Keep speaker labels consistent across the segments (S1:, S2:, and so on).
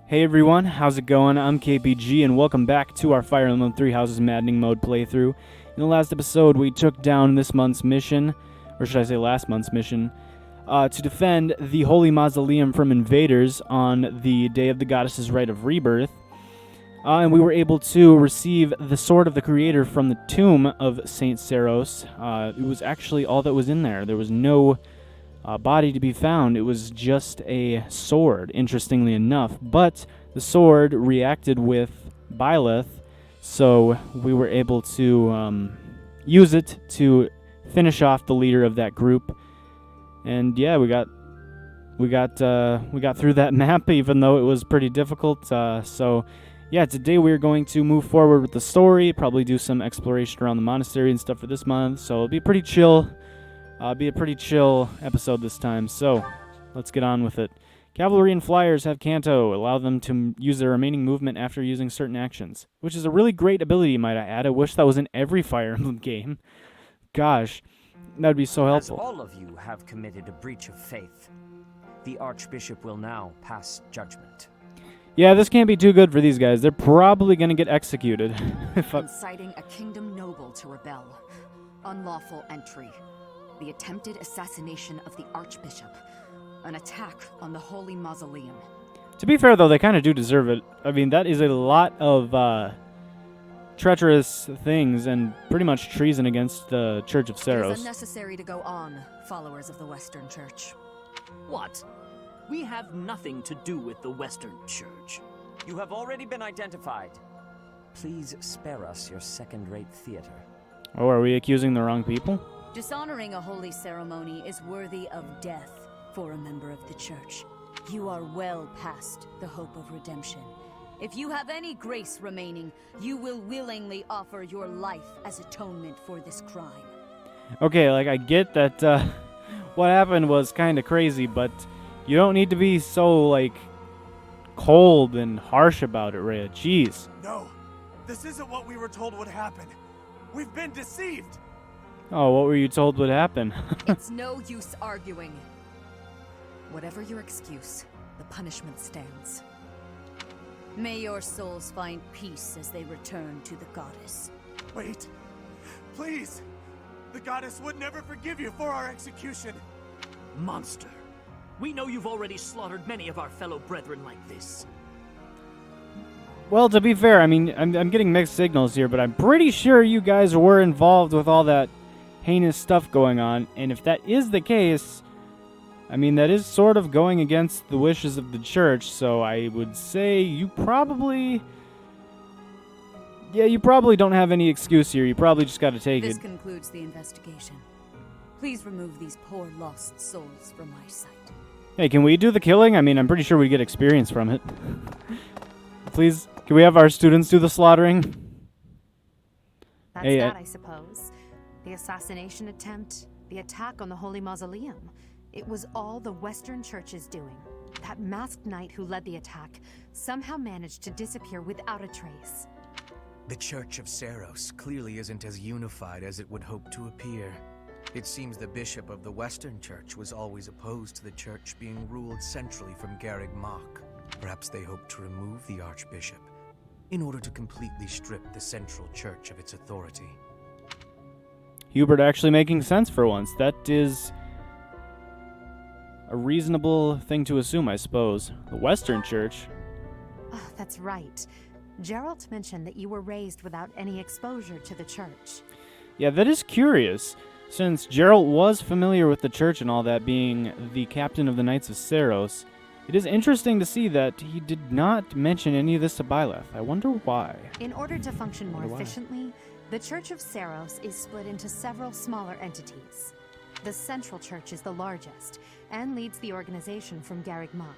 S1: Hey everyone, how's it going? I'm KPG and welcome back to our Fire Emblem 3 Houses Maddening mode playthrough. In the last episode, we took down this month's mission, or should I say last month's mission, to defend the Holy Mausoleum from invaders on the day of the Goddess's Rite of Rebirth. And we were able to receive the Sword of the Creator from the tomb of Saint Seros. It was actually all that was in there. There was no body to be found. It was just a sword, interestingly enough. But the sword reacted with Byleth, so we were able to use it to finish off the leader of that group. And yeah, we got through that map, even though it was pretty difficult. So yeah, today we're going to move forward with the story, probably do some exploration around the monastery and stuff for this month. So it'll be pretty chill. Be a pretty chill episode this time, so let's get on with it. Cavalry and flyers have Canto, allow them to use their remaining movement after using certain actions, which is a really great ability, might I add. I wish that was in every Fire Emblem game. Gosh, that would be so helpful.
S2: As all of you have committed a breach of faith, the Archbishop will now pass judgment.
S1: Yeah, this can't be too good for these guys. They're probably going to get executed.
S3: Inciting a kingdom noble to rebel. Unlawful entry. The attempted assassination of the Archbishop. An attack on the Holy Mausoleum.
S1: To be fair, though, they kind of do deserve it. I mean, that is a lot of treacherous things and pretty much treason against the Church of Seros.
S3: It is unnecessary to go on, followers of the Western Church.
S4: What? We have nothing to do with the Western Church.
S2: You have already been identified. Please spare us your second-rate theater.
S1: Oh, are we accusing the wrong people?
S3: Dishonoring a holy ceremony is worthy of death for a member of the Church. You are well past the hope of redemption. If you have any grace remaining, you will willingly offer your life as atonement for this crime.
S1: Okay, like, I get that what happened was kind of crazy, but you don't need to be so, like, cold and harsh about it, Rhea. Jeez.
S5: No, this isn't what we were told would happen. We've been deceived.
S1: Oh, what were you told would happen?
S3: It's no use arguing. Whatever your excuse, the punishment stands. May your souls find peace as they return to the goddess.
S5: Wait, please. The goddess would never forgive you for our execution.
S4: Monster. We know you've already slaughtered many of our fellow brethren like this.
S1: Well, to be fair, I mean, I'm getting mixed signals here, but I'm pretty sure you guys were involved with all that heinous stuff going on, and if that is the case, I mean, that is sort of going against the wishes of the Church, so I would say you probably don't have any excuse here. You probably just got to take it.
S3: This concludes the investigation. Please remove these poor lost souls from my sight.
S1: Hey, can we do the killing? I mean, I'm pretty sure we get experience from it. Please, can we have our students do the slaughtering?
S6: That's
S1: Hey,
S6: that, I suppose. The assassination attempt, the attack on the Holy Mausoleum. It was all the Western Church is doing. That masked knight who led the attack somehow managed to disappear without a trace.
S7: The Church of Seros clearly isn't as unified as it would hope to appear. It seems the bishop of the Western Church was always opposed to the church being ruled centrally from Garreg Mach. Perhaps they hoped to remove the Archbishop in order to completely strip the Central Church of its authority.
S1: Hubert actually making sense for once. That is a reasonable thing to assume, I suppose. The Western Church.
S6: Oh, that's right. Geralt mentioned that you were raised without any exposure to the church.
S1: Yeah, that is curious, since Geralt was familiar with the church and all that, being the captain of the Knights of Seros. It is interesting to see that he did not mention any of this to Byleth. I wonder why.
S6: In order to function more
S1: Wonder why.
S6: efficiently, the Church of Seros is split into several smaller entities. The Central Church is the largest, and leads the organization from Garreg Mach.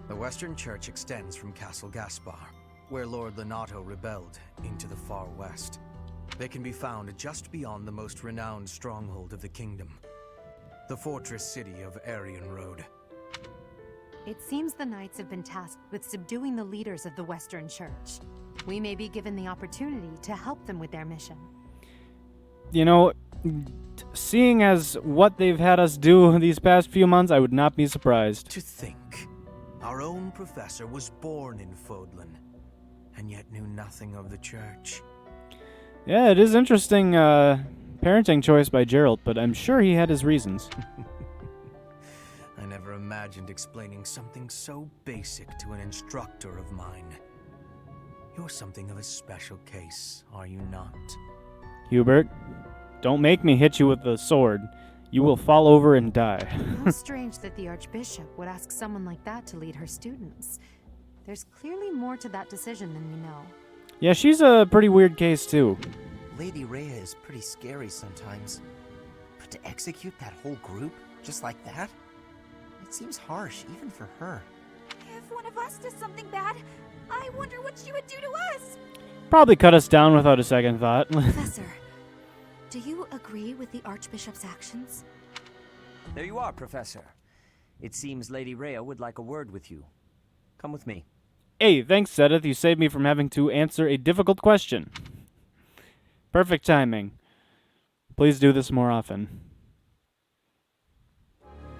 S7: The Western Church extends from Castle Gaspar, where Lord Lenato rebelled, into the far west. They can be found just beyond the most renowned stronghold of the kingdom, the fortress city of Aryan Road.
S6: It seems the Knights have been tasked with subduing the leaders of the Western Church. We may be given the opportunity to help them with their mission.
S1: You know, seeing as what they've had us do these past few months, I would not be surprised.
S7: To think, Our own professor was born in Fodlan, and yet knew nothing of the church.
S1: Yeah, it is interesting parenting choice by Geralt, but I'm sure he had his reasons.
S7: I never imagined explaining something so basic to an instructor of mine. You're something of a special case, are you not?
S1: Hubert, don't make me hit you with the sword. You will fall over and die.
S6: How strange that the Archbishop would ask someone like that to lead her students. There's clearly more to that decision than we know.
S1: Yeah, she's a pretty weird case, too.
S8: Lady Rhea is pretty scary sometimes. But to execute that whole group, just like that? It seems harsh, even for her.
S9: If one of us does something bad, I wonder what she would do to us.
S1: Probably cut us down without a second thought.
S9: Professor, do you agree with the Archbishop's actions?
S2: There you are, Professor. It seems Lady Rhea would like a word with you. Come with me.
S1: Hey, thanks, Sedith. You saved me from having to answer a difficult question. Perfect timing. Please do this more often.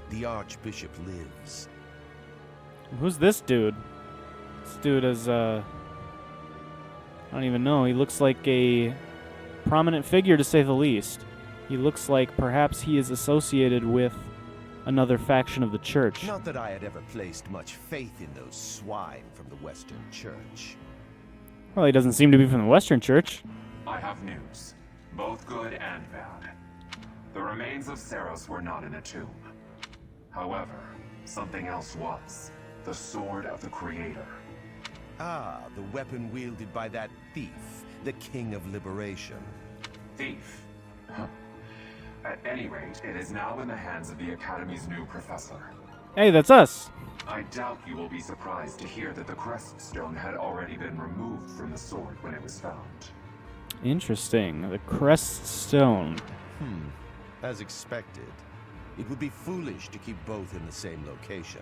S10: The Archbishop lives.
S1: Who's this dude? This dude is, I don't even know. He looks like a prominent figure, to say the least. He looks like perhaps he is associated with another faction of the church.
S10: Not that I had ever placed much faith in those swine from the Western Church.
S1: Well, he doesn't seem to be from the Western Church.
S11: I have news, both good and bad. The remains of Seros were not in a tomb. However, something else was. The Sword of the Creator.
S10: Ah, the weapon wielded by that thief, the King of Liberation.
S11: Thief? Huh. At any rate, it is now in the hands of the Academy's new professor.
S1: Hey, that's us.
S11: I doubt you will be surprised to hear that the crest stone had already been removed from the sword when it was found.
S1: Interesting. The crest stone.
S10: As expected. It would be foolish to keep both in the same location.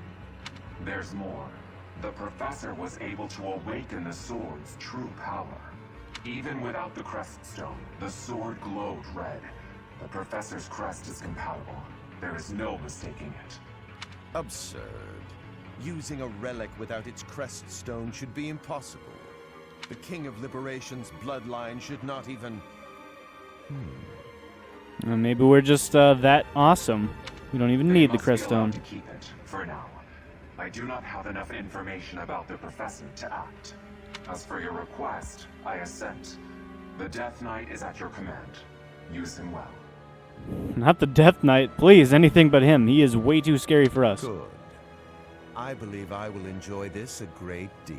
S11: There's more. The professor was able to awaken the sword's true power. Even without the crest stone, the sword glowed red. The professor's crest is compatible. There is no mistaking it.
S10: Absurd. Using a relic without its crest stone should be impossible. The King of Liberation's bloodline should not even...
S1: Maybe we're just that awesome. We don't even need the crest stone.
S11: To keep it, for now. I do not have enough information about the professor to act. As for your request, I assent. The Death Knight is at your command. Use him well.
S1: Not the Death Knight. Please, anything but him. He is way too scary for us.
S10: Good. I believe I will enjoy this a great deal.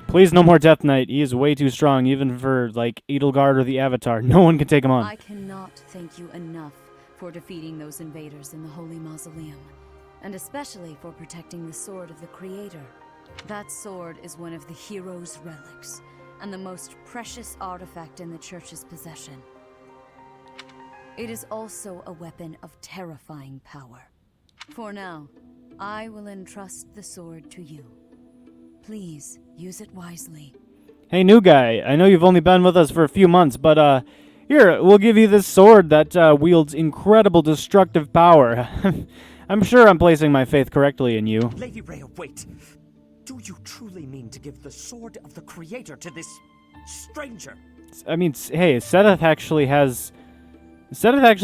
S1: Please, no more Death Knight. He is way too strong, even for, like, Edelgard or the Avatar. No one can take him on.
S3: I cannot thank you enough for defeating those invaders in the Holy Mausoleum, and especially for protecting the Sword of the Creator. That sword is one of the hero's relics, and the most precious artifact in the Church's possession. It is also a weapon of terrifying power. For now, I will entrust the sword to you. Please, use it wisely.
S1: Hey, new guy. I know you've only been with us for a few months, but, here, we'll give you this sword that, wields incredible destructive power. I'm sure I'm placing my faith correctly in you.
S4: Lady Rhea, wait. Do you truly mean to give the Sword of the Creator to this stranger?
S1: I mean, hey, Sedith actually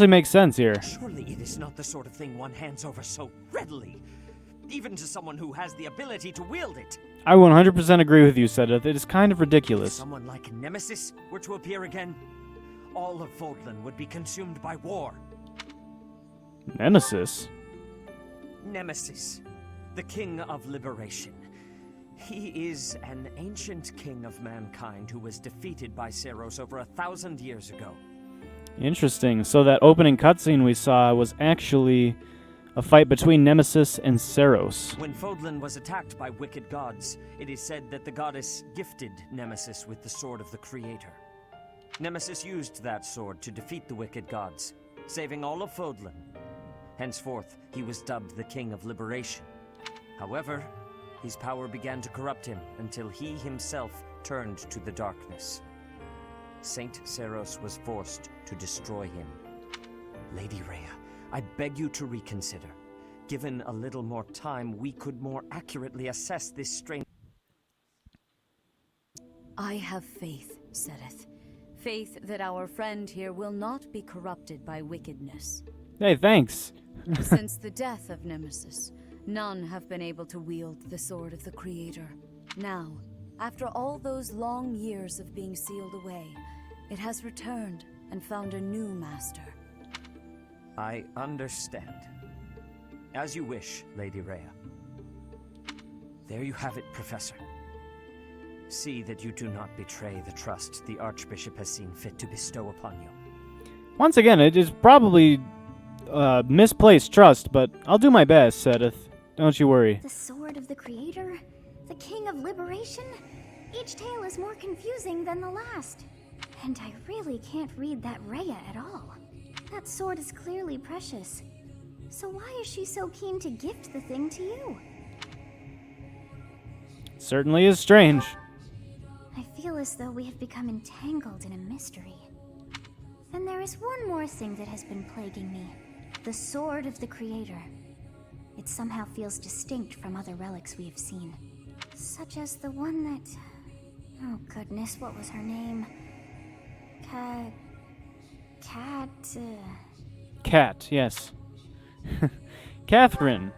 S1: makes sense here.
S4: Surely it is not the sort of thing one hands over so readily, even to someone who has the ability to wield it.
S1: I 100% agree with you, Sedith. It is kind of
S4: If
S1: ridiculous.
S4: someone like Nemesis were to appear again, all of Fodlan would be consumed by war.
S1: Nemesis?
S4: Nemesis, the King of Liberation. He is an ancient king of mankind who was defeated by Seros over 1,000 years ago.
S1: Interesting. So that opening cutscene we saw was actually a fight between Nemesis and Seros.
S4: When Fodlan was attacked by wicked gods, it is said that the goddess gifted Nemesis with the Sword of the Creator. Nemesis used that sword to defeat the wicked gods, saving all of Fodlan. Henceforth, he was dubbed the King of Liberation. However, his power began to corrupt him until he himself turned to the darkness. Saint Seros was forced to destroy him. Lady Rhea, I beg you to reconsider.
S2: given a little more time, we could more accurately assess this strange...
S3: I have faith, Sedith. Faith that our friend here will not be corrupted by wickedness.
S1: Hey, thanks.
S3: Since the death of Nemesis, none have been able to wield the sword of the Creator. Now, after all those long years of being sealed away, it has returned and found a new master.
S2: I understand. As you wish, Lady Rhea. There you have it, Professor. See that you do not betray the trust the Archbishop has seen fit to bestow upon you.
S1: Once again, it is probably misplaced trust, but I'll do my best, Sedith. Don't you worry.
S9: The sword of the Creator? The King of Liberation? Each tale is more confusing than the last. And I really can't read that Rhea at all. That sword is clearly precious. So why is she so keen to gift the thing to you?
S1: Certainly is strange.
S9: I feel as though we have become entangled in a mystery. And there is one more thing that has been plaguing me. The sword of the Creator. It somehow feels distinct from other relics we have seen. Such as the one that... Oh goodness, what was her name?
S1: Cat, yes. Catherine.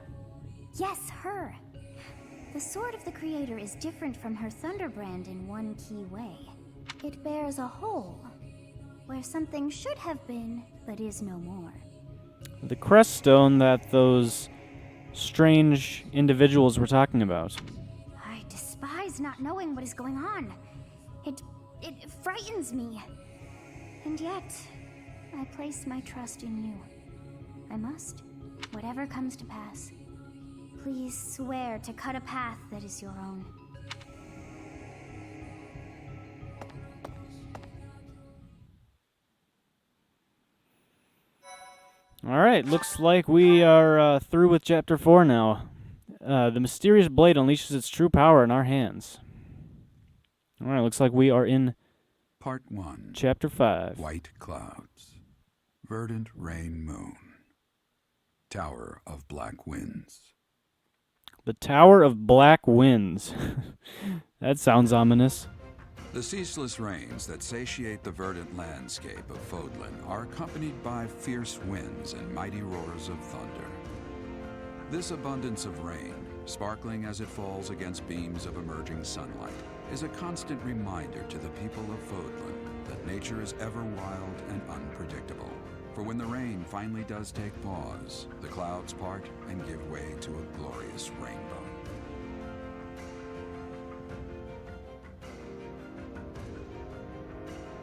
S9: Yes, her. The sword of the Creator is different from her Thunderbrand in one key way. It bears a hole, where something should have been, but is no more.
S1: The crest stone that those strange individuals were talking about.
S9: I despise not knowing what is going on. It frightens me. And yet, I place my trust in you. I must, whatever comes to pass. Please swear to cut a path that is your own.
S1: Alright, looks like we are through with Chapter 4 now. The mysterious blade unleashes its true power in our hands. Alright, looks like we are in
S12: Part 1.
S1: Chapter 5.
S12: White Clouds. Verdant Rain Moon. Tower of Black Winds.
S1: The Tower of Black Winds. That sounds ominous.
S12: The ceaseless rains that satiate the verdant landscape of Fodlan are accompanied by fierce winds and mighty roars of thunder. This abundance of rain, sparkling as it falls against beams of emerging sunlight, is a constant reminder to the people of Fodlan that nature is ever wild and unpredictable. For when the rain finally does take pause, the clouds part and give way to a glorious rainbow.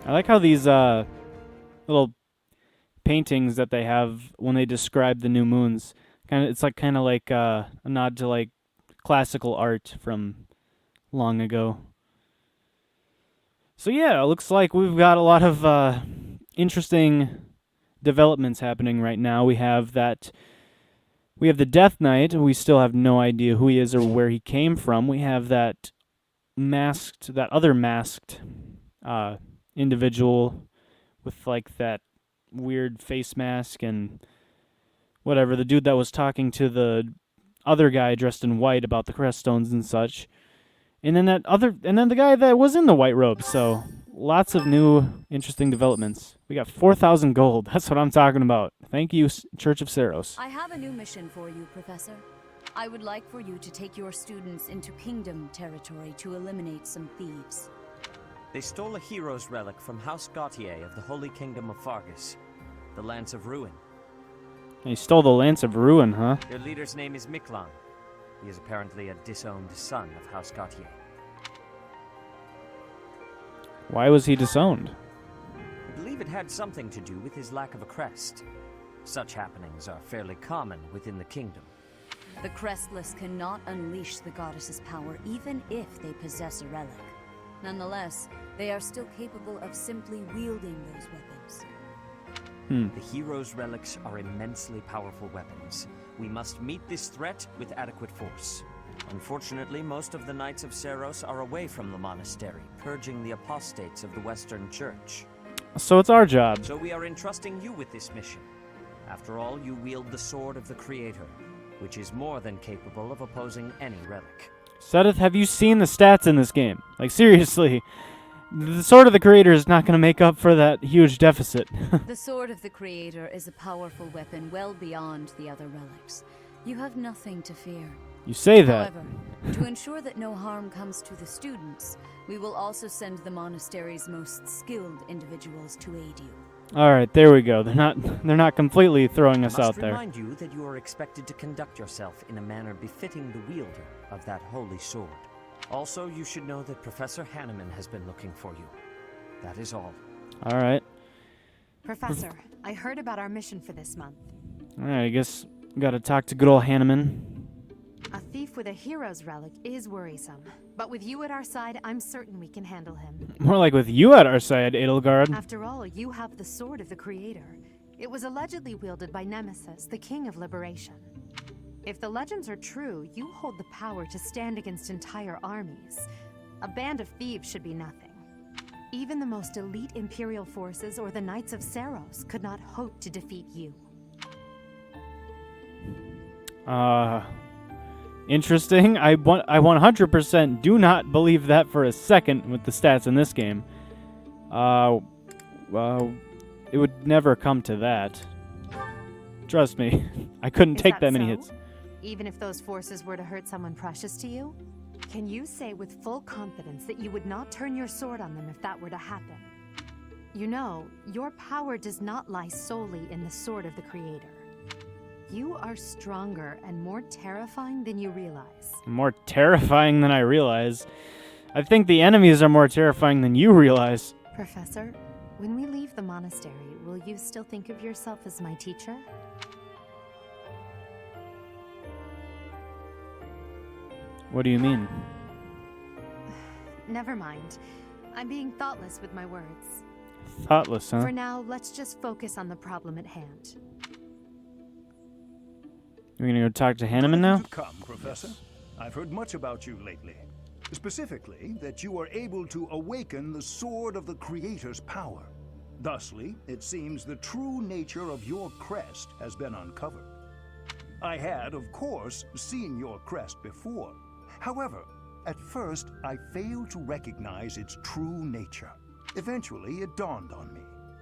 S1: I like how these little paintings that they have when they describe the new moons, it's kind of like a nod to like classical art from long ago. So yeah, it looks like we've got a lot of interesting developments happening right now. We have the Death Knight. We still have no idea who he is or where he came from. We have that other masked individual with like that weird face mask and whatever. The dude that was talking to the other guy dressed in white about the crest stones and such. And then the guy that was in the white robe. So lots of new interesting developments. We got 4,000 gold. That's what I'm talking about. Thank you, Church of Seros.
S3: I have a new mission for you, Professor. I would like for you to take your students into Kingdom territory to eliminate some thieves.
S2: They stole a hero's relic from House Gautier of the Holy Kingdom of Fargus, the Lance of Ruin.
S1: He stole the Lance of Ruin, huh?
S2: Their leader's name is Miklan. He is apparently a disowned son of House Gautier.
S1: Why was he disowned?
S2: I believe it had something to do with his lack of a crest. Such happenings are fairly common within the kingdom.
S3: The Crestless cannot unleash the goddess's power even if they possess a relic. Nonetheless, they are still capable of simply wielding those weapons.
S2: The hero's relics are immensely powerful weapons. We must meet this threat with adequate force. Unfortunately, most of the Knights of Seros are away from the monastery, purging the apostates of the Western Church.
S1: So it's our job.
S2: So we are entrusting you with this mission. After all, you wield the sword of the Creator. which is more than capable of opposing any relic.
S1: Seth, have you seen the stats in this game? Like, seriously. The Sword of the Creator is not going to make up for that huge deficit.
S3: The Sword of the Creator is a powerful weapon well beyond the other relics. You have nothing to fear.
S1: You say that.
S3: However, to ensure that no harm comes to the students, we will also send the monastery's most skilled individuals to aid you.
S1: All right, there we go. They're not completely throwing us out there.
S2: I must remind you that you are expected to conduct yourself in a manner befitting the wielder of that holy sword. Also, you should know that Professor Hanneman has been looking for you. That is all.
S1: All right.
S6: Professor, I heard about our mission for this month.
S1: All right, I guess we got to talk to good old Hanneman.
S6: A thief with a hero's relic is worrisome, but with you at our side, I'm certain we can handle him.
S1: More like with you at our side, Edelgard.
S6: After all, you have the Sword of the Creator. It was allegedly wielded by Nemesis, the King of Liberation. If the legends are true, you hold the power to stand against entire armies. A band of thieves should be nothing. Even the most elite Imperial forces or the Knights of Saros could not hope to defeat you.
S1: Interesting. I 100% do not believe that for a second with the stats in this game. It would never come to that. Trust me, I couldn't take that many hits.
S6: Even if those forces were to hurt someone precious to you? Can you say with full confidence that you would not turn your sword on them if that were to happen? You know, your power does not lie solely in the Sword of the Creator. You are stronger and more terrifying than you realize.
S1: More terrifying than I realize? I think the enemies are more terrifying than you realize.
S6: Professor, when we leave the monastery, will you still think of yourself as my teacher?
S1: What do you mean?
S6: Never mind. I'm being thoughtless with my words.
S1: Thoughtless, huh?
S6: For now, let's just focus on the problem at hand.
S1: We're gonna go talk to Hanneman now?
S13: Come, Professor. I've heard much about you lately. Specifically, that you are able to awaken the Sword of the Creator's power. Thusly, it seems the true nature of your crest has been uncovered. I had, of course, seen your crest before. However, at first, I failed to recognize its true nature. Eventually, it dawned on me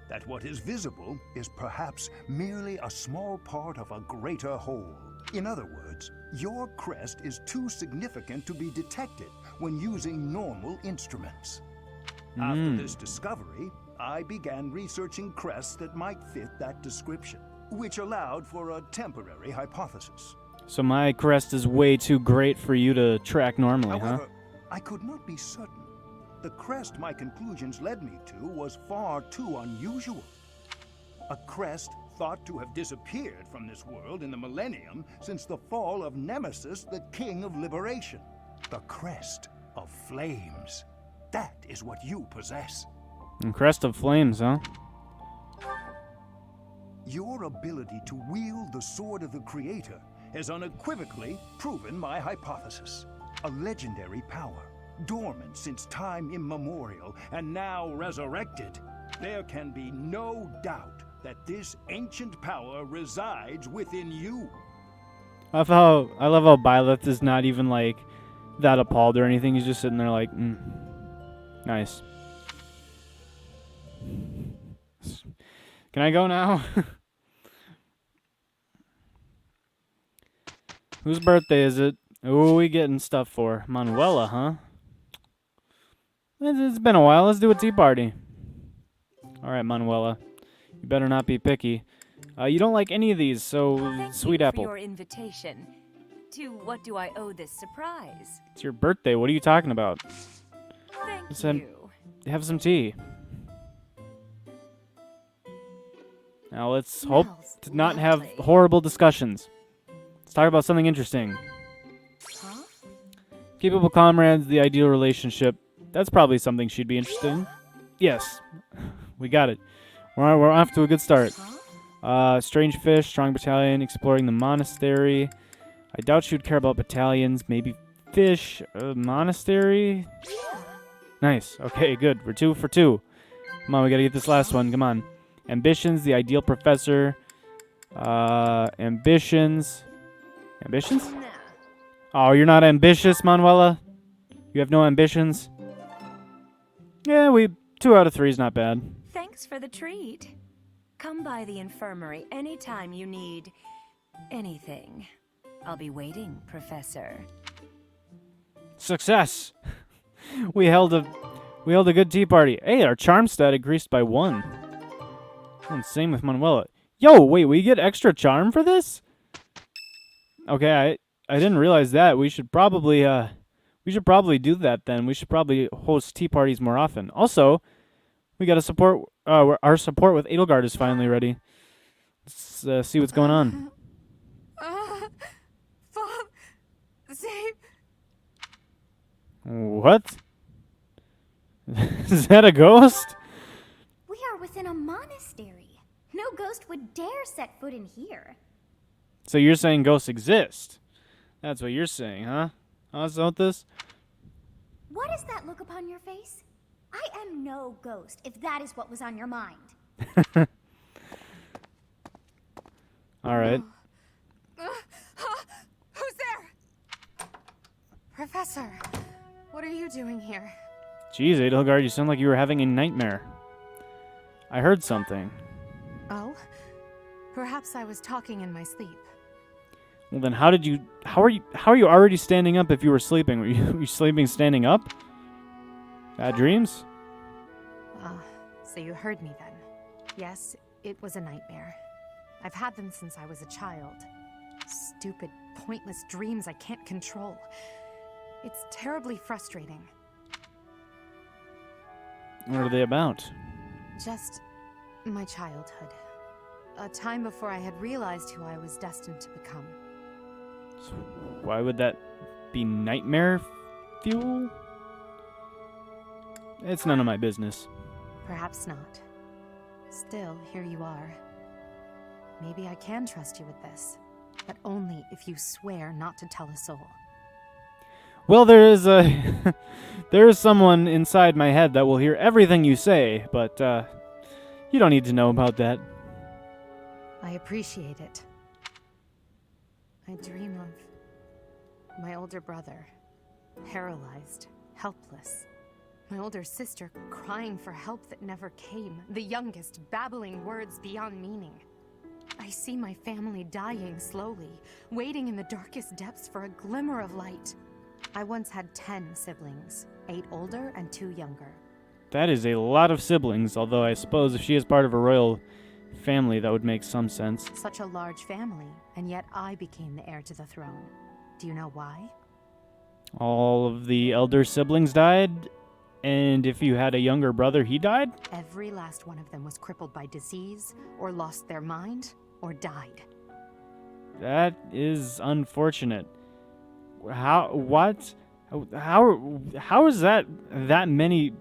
S13: that what is visible is perhaps merely a small part of a greater whole. In other words, your crest is too significant to be detected when using normal instruments. After this discovery, I began researching crests that might fit that description, which allowed for a temporary hypothesis.
S1: So my crest is way too great for you to track normally,
S13: However,
S1: huh?
S13: I could not be certain. The crest my conclusions led me to was far too unusual. A crest thought to have disappeared from this world in the millennium since the fall of Nemesis, the King of Liberation. The crest of flames. That is what you possess.
S1: And crest of flames, huh?
S13: Your ability to wield the Sword of the Creator has unequivocally proven my hypothesis. A legendary power, dormant since time immemorial, and now resurrected. There can be no doubt that this ancient power resides within you.
S1: I love how Byleth is not even like that appalled or anything. He's just sitting there like, nice. Can I go now? Whose birthday is it? Who are we getting stuff for? Manuela, huh? It's been a while. Let's do a tea party. All right, Manuela. You better not be picky. You don't like any of these, so sweet apple.
S3: Thank you for your invitation. To what do I owe this surprise?
S1: It's your birthday. What are you talking about?
S3: Thank you.
S1: Have some tea. Now let's hope to not have horrible discussions. Let's talk about something interesting.
S3: Huh?
S1: Capable comrades, the ideal relationship. That's probably something she'd be interested in. Yes, we got it. We're off to a good start. Strange fish, strong battalion, exploring the monastery. I doubt she would care about battalions. Maybe fish, monastery. Nice. Okay, good. We're 2 for 2. Come on, we gotta get this last one. Come on. Ambitions, the ideal professor. Ambitions. Ambitions? Oh, you're not ambitious, Manuela? You have no ambitions? Yeah, 2 out of 3 is not bad.
S14: Thanks for the treat. Come by the infirmary anytime you need anything. I'll be waiting, Professor.
S1: Success! We held a good tea party. Hey, our charm stat increased by 1. And same with Manuela. Yo, wait, we get extra charm for this? Okay, I didn't realize that. We should probably do that then. We should probably host tea parties more often. Also, we got to support our support with Edelgard is finally ready. Let's see what's going on.
S6: Save.
S1: What? Is that a ghost?
S9: We are within a monastery. No ghost would dare set foot in here.
S1: So you're saying ghosts exist? That's what you're saying, huh? This?
S9: What is that look upon your face? I am no ghost, if that is what was on your mind.
S1: All right.
S6: Who's there? Professor, what are you doing here?
S1: Jeez, Edelgard, you sound like you were having a nightmare. I heard something.
S6: Oh? Perhaps I was talking in my sleep.
S1: Well, then how are you already standing up if you were sleeping? Were you sleeping standing up? Bad dreams?
S6: So you heard me then. Yes, it was a nightmare. I've had them since I was a child. Stupid, pointless dreams I can't control. It's terribly frustrating.
S1: What are they about?
S6: Just my childhood. A time before I had realized who I was destined to become.
S1: So why would that be nightmare fuel? It's none of my business.
S6: Perhaps not. Still, here you are. Maybe I can trust you with this, but only if you swear not to tell a soul.
S1: Well, there is someone inside my head that will hear everything you say, but you don't need to know about that.
S6: I appreciate it. I dream of my older brother, paralyzed, helpless. My older sister crying for help that never came. The youngest babbling words beyond meaning. I see my family dying slowly, waiting in the darkest depths for a glimmer of light. I once had 10 siblings, 8 older and 2 younger.
S1: That is a lot of siblings, although I suppose if she is part of a royal family, that would make some sense.
S6: Such a large family, and yet I became the heir to the throne. Do you know why?
S1: All of the elder siblings died, and if you had a younger brother, he died?
S6: Every last one of them was crippled by disease, or lost their mind, or died.
S1: That is unfortunate. How is that many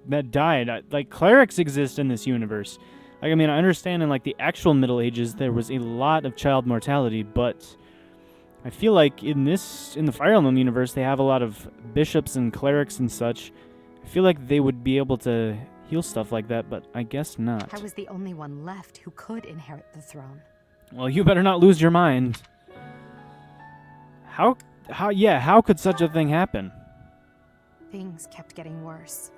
S1: that died? Like, clerics exist in this universe. Like, I mean, I understand in, like, the actual Middle Ages, there was a lot of child mortality, but I feel like in the Fire Emblem universe, they have a lot of bishops and clerics and such. I feel like they would be able to heal stuff like that, but I guess not.
S6: I was the only one left who could inherit the throne.
S1: Well, you better not lose your mind. How could such a thing happen?
S6: Things kept getting worse.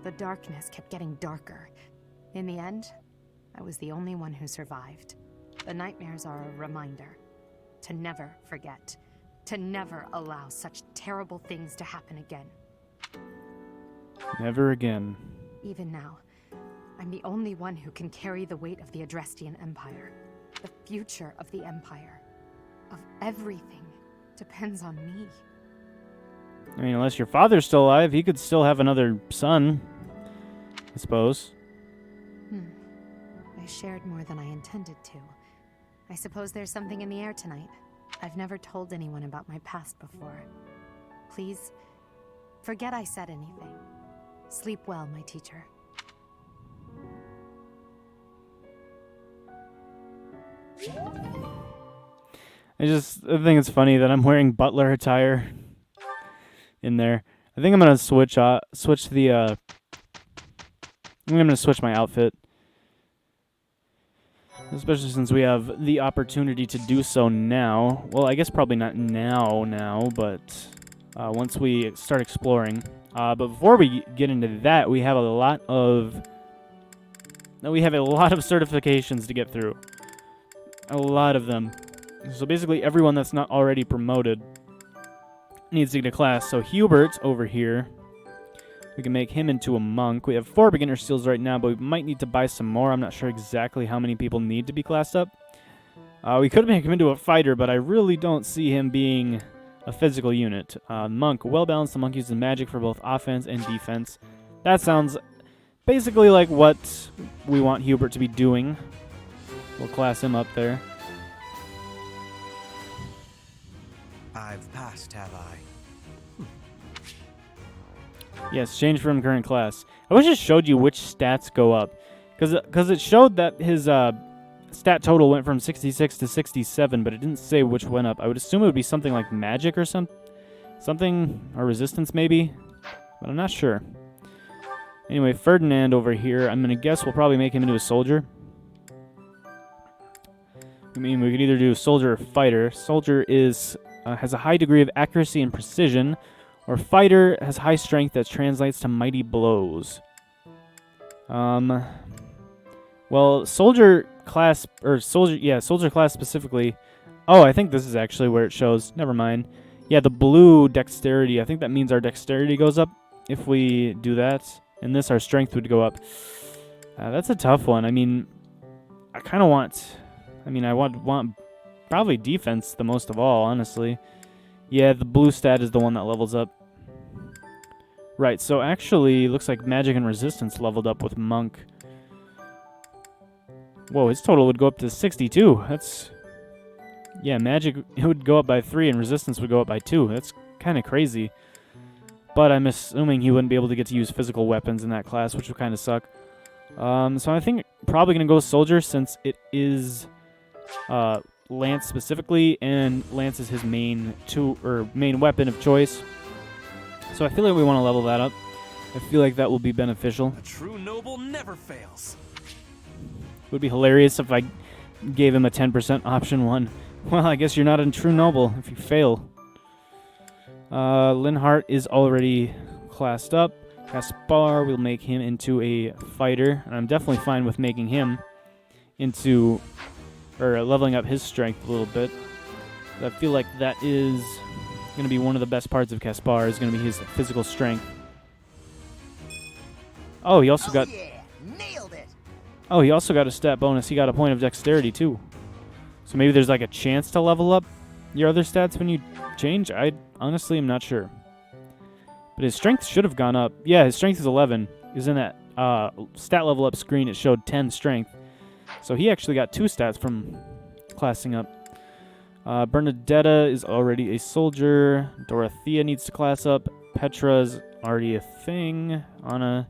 S6: The darkness kept getting darker. In the end, I was the only one who survived. The nightmares are a reminder to never forget, to never allow such terrible things to happen again.
S1: Never again.
S6: Even now, I'm the only one who can carry the weight of the Adrestian Empire. The future of the Empire, of everything, depends on me.
S1: I mean, unless your father's still alive, he could still have another son, I suppose.
S6: I shared more than I intended to. I suppose there's something in the air tonight. I've never told anyone about my past before. Please, forget I said anything. Sleep well, my teacher.
S1: I think it's funny that I'm wearing butler attire in there. I think I'm gonna switch my outfit. especially since we have the opportunity to do so now. Well, I guess probably not now, but once we start exploring. But before we get into that, we have a lot of certifications to get through. A lot of them. So basically, everyone that's not already promoted needs to get a class. So Hubert over here, we can make him into a monk. We have 4 beginner skills right now, but we might need to buy some more. I'm not sure exactly how many people need to be classed up. We could make him into a fighter, but I really don't see him being a physical unit. Monk, well-balanced. The monk uses magic for both offense and defense. That sounds basically like what we want Hubert to be doing. We'll class him up there.
S7: I've passed, have I?
S1: Yes, change from current class. I wish it showed you which stats go up. Because it showed that his stat total went from 66 to 67, but it didn't say which went up. I would assume it would be something like magic or something, or resistance maybe, but I'm not sure. Anyway, Ferdinand over here, I'm going to guess we'll probably make him into a soldier. I mean, we could either do soldier or fighter. Soldier has a high degree of accuracy and precision, or fighter has high strength that translates to mighty blows. Well, soldier class specifically. Oh, I think this is actually where it shows. Never mind. Yeah, the blue dexterity. I think that means our dexterity goes up if we do that, and this our strength would go up. That's a tough one. I mean, I kind of want. I mean, I want probably defense the most of all, honestly. Yeah, the blue stat is the one that levels up. Right, so actually, looks like magic and resistance leveled up with Monk. Whoa, his total would go up to 62. That's... Yeah, magic, it would go up by 3, and resistance would go up by 2. That's kind of crazy. But I'm assuming he wouldn't be able to get to use physical weapons in that class, which would kind of suck. So I think probably going to go soldier, since it is... Lance specifically, and Lance is his main weapon of choice. So I feel like we want to level that up. I feel like that will be beneficial.
S5: A true noble never fails.
S1: It would be hilarious if I gave him a 10% option 1. Well, I guess you're not a true noble if you fail. Linhart is already classed up. Caspar, we'll make him into a fighter, and I'm definitely fine with making him into... or leveling up his strength a little bit. I feel like that is going to be one of the best parts of Caspar, is going to be his physical strength. Oh, he also got...
S8: Yeah, nailed it.
S1: Oh, he also got a stat bonus. He got a point of dexterity, too. So maybe there's like a chance to level up your other stats when you change? I honestly am not sure. But his strength should have gone up. Yeah, his strength is 11. Is in that stat level up screen. It showed 10 strength. So he actually got 2 stats from classing up. Bernadetta is already a soldier. Dorothea needs to class up. Petra's already a thing. Anna.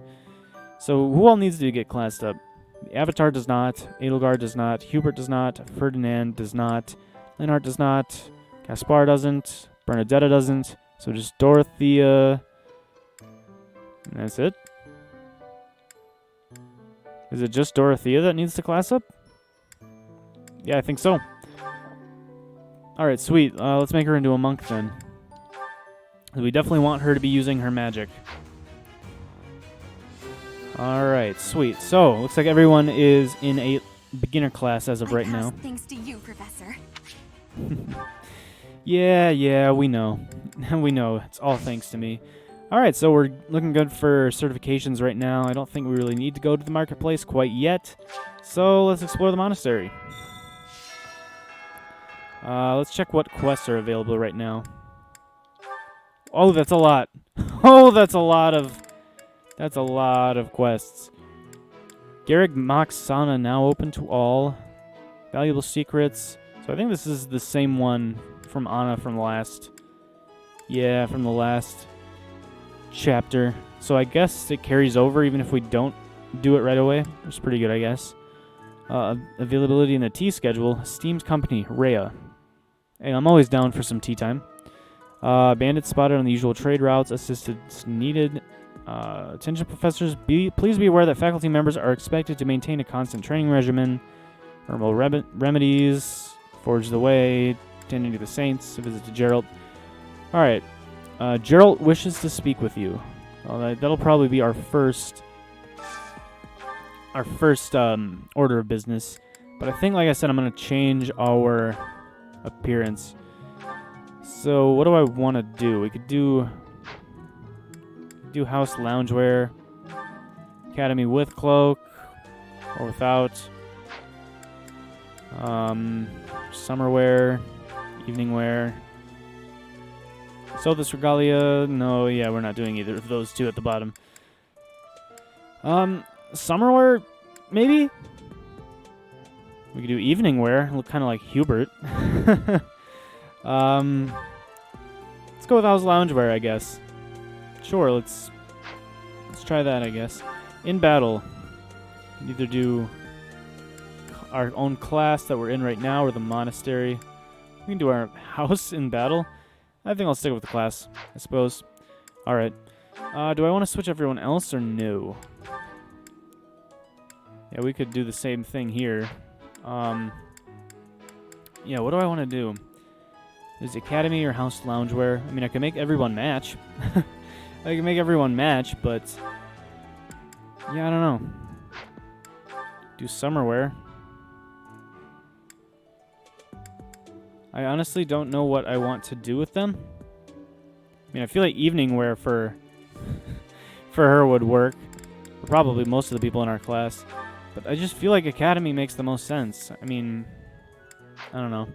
S1: So who all needs to get classed up? The Avatar does not. Edelgard does not. Hubert does not. Ferdinand does not. Linhart does not. Caspar doesn't. Bernadetta doesn't. So just Dorothea. And that's it. Is it just Dorothea that needs to class up? Yeah, I think so. Alright, sweet. Let's make her into a monk then. We definitely want her to be using her magic. Alright, sweet. So, looks like everyone is in a beginner class as of right now.
S6: Thanks to you, Professor.
S1: Yeah, we know. We know. It's all thanks to me. Alright, so we're looking good for certifications right now. I don't think we really need to go to the marketplace quite yet. So let's explore the monastery. Let's check what quests are available right now. Oh, that's a lot. Oh, that's a lot of quests. Garrig Mock Sauna now open to all. Valuable secrets. So I think this is the same one from Anna from the last... Yeah, from the last chapter. So I guess it carries over even if we don't do it right away. It's pretty good, I guess. Availability in the tea schedule. Steam's company, Rhea. Hey, I'm always down for some tea time. Bandits spotted on the usual trade routes. Assistance needed. Attention professors, please be aware that faculty members are expected to maintain a constant training regimen. Herbal remedies. Forge the way. Tending to the saints. A visit to Geralt. Alright. Geralt wishes to speak with you. Well, that'll probably be our first order of business. But I think, like I said, I'm going to change our appearance. So, what do I want to do? We could do house loungewear. Academy with cloak. Or without. Summer wear. Evening wear. So this regalia. No, yeah, we're not doing either of those two at the bottom. Summer wear, maybe? We could do evening wear. Look kind of like Hubert. Let's go with house loungewear, I guess. Sure, let's try that, I guess. In battle, we can either do our own class that we're in right now or the monastery. We can do our house in battle. I think I'll stick with the class, I suppose. Alright. Do I want to switch everyone else or no? Yeah, we could do the same thing here. Yeah, what do I want to do? Is Academy or House Loungewear? I mean, I can make everyone match. I can make everyone match, but... yeah, I don't know. Do Summerwear. I honestly don't know what I want to do with them. I mean, I feel like evening wear for her would work. For probably most of the people in our class. But I just feel like Academy makes the most sense. I mean, I don't know.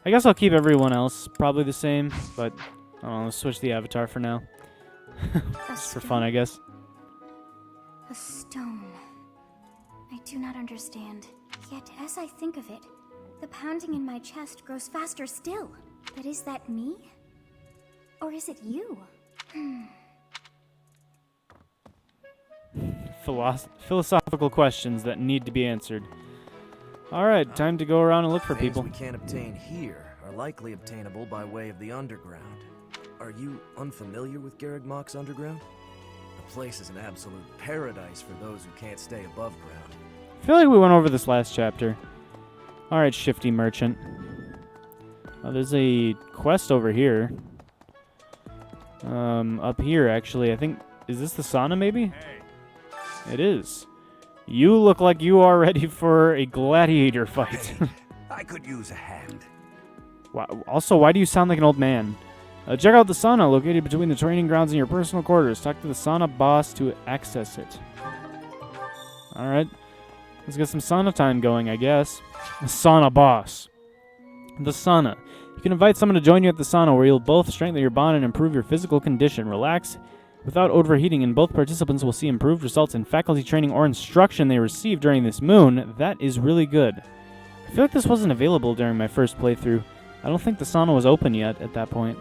S1: I guess I'll keep everyone else probably the same, but I don't know, let's switch the avatar for now. Just for fun, I guess.
S9: A stone. I do not understand. Yet, as I think of it, the pounding in my chest grows faster still. But is that me? Or is it you?
S1: Philosophical questions that need to be answered. Alright, time to go around and look for people.
S15: Things we can't obtain here are likely obtainable by way of the underground. Are you unfamiliar with Garreg Mach's underground? The place is an absolute paradise for those who can't stay above ground.
S1: I feel like we went over this last chapter. Alright, Shifty Merchant. There's a quest over here. Up here, actually. I think... is this the sauna, maybe? It is. You look like you are ready for a gladiator fight.
S15: Hey, I could use a hand.
S1: Also, why do you sound like an old man? Check out the sauna located between the training grounds and your personal quarters. Talk to the sauna boss to access it. Alright. Let's get some sauna time going, I guess. The sauna boss. The sauna. You can invite someone to join you at the sauna where you'll both strengthen your bond and improve your physical condition. Relax without overheating, and both participants will see improved results in faculty training or instruction they receive during this moon. That is really good. I feel like this wasn't available during my first playthrough. I don't think the sauna was open yet at that point.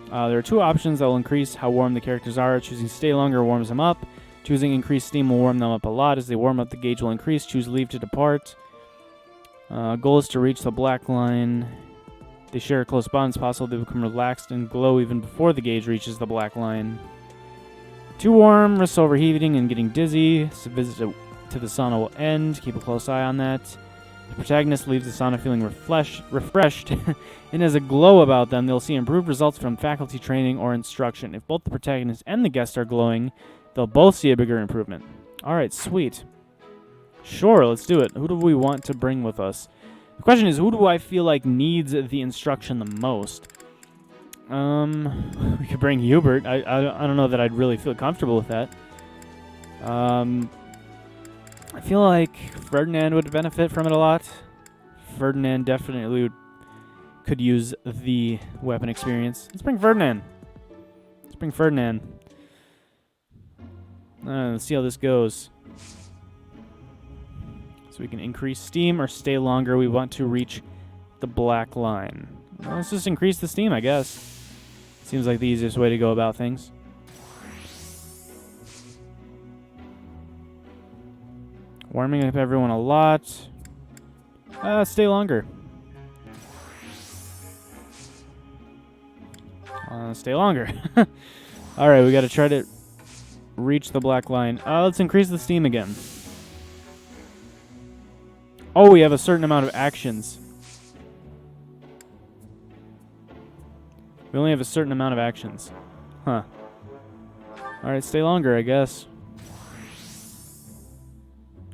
S1: There are two options that will increase how warm the characters are. Choosing stay longer warms them up. Choosing increased steam will warm them up a lot. As they warm up, the gauge will increase. Choose leave to depart. Goal is to reach the black line. They share a close bond as possible. They become relaxed and glow even before the gauge reaches the black line. Too warm, risks overheating and getting dizzy. So visit to the sauna will end. Keep a close eye on that. The protagonist leaves the sauna feeling refreshed and has a glow about them. They'll see improved results from faculty training or instruction. If both the protagonist and the guest are glowing, they'll both see a bigger improvement. Alright, sweet. Sure, let's do it. Who do we want to bring with us? The question is, who do I feel like needs the instruction the most? We could bring Hubert. I don't know that I'd really feel comfortable with that. I feel like Ferdinand would benefit from it a lot. Ferdinand definitely could use the weapon experience. Let's bring Ferdinand. Let's see how this goes. So we can increase steam or stay longer. We want to reach the black line. Well, let's just increase the steam, I guess. Seems like the easiest way to go about things. Warming up everyone a lot. Stay longer. Stay longer. Alright, we gotta try to reach the black line. Let's increase the steam again. Oh, we have a certain amount of actions. We only have a certain amount of actions. Huh. Alright, stay longer, I guess.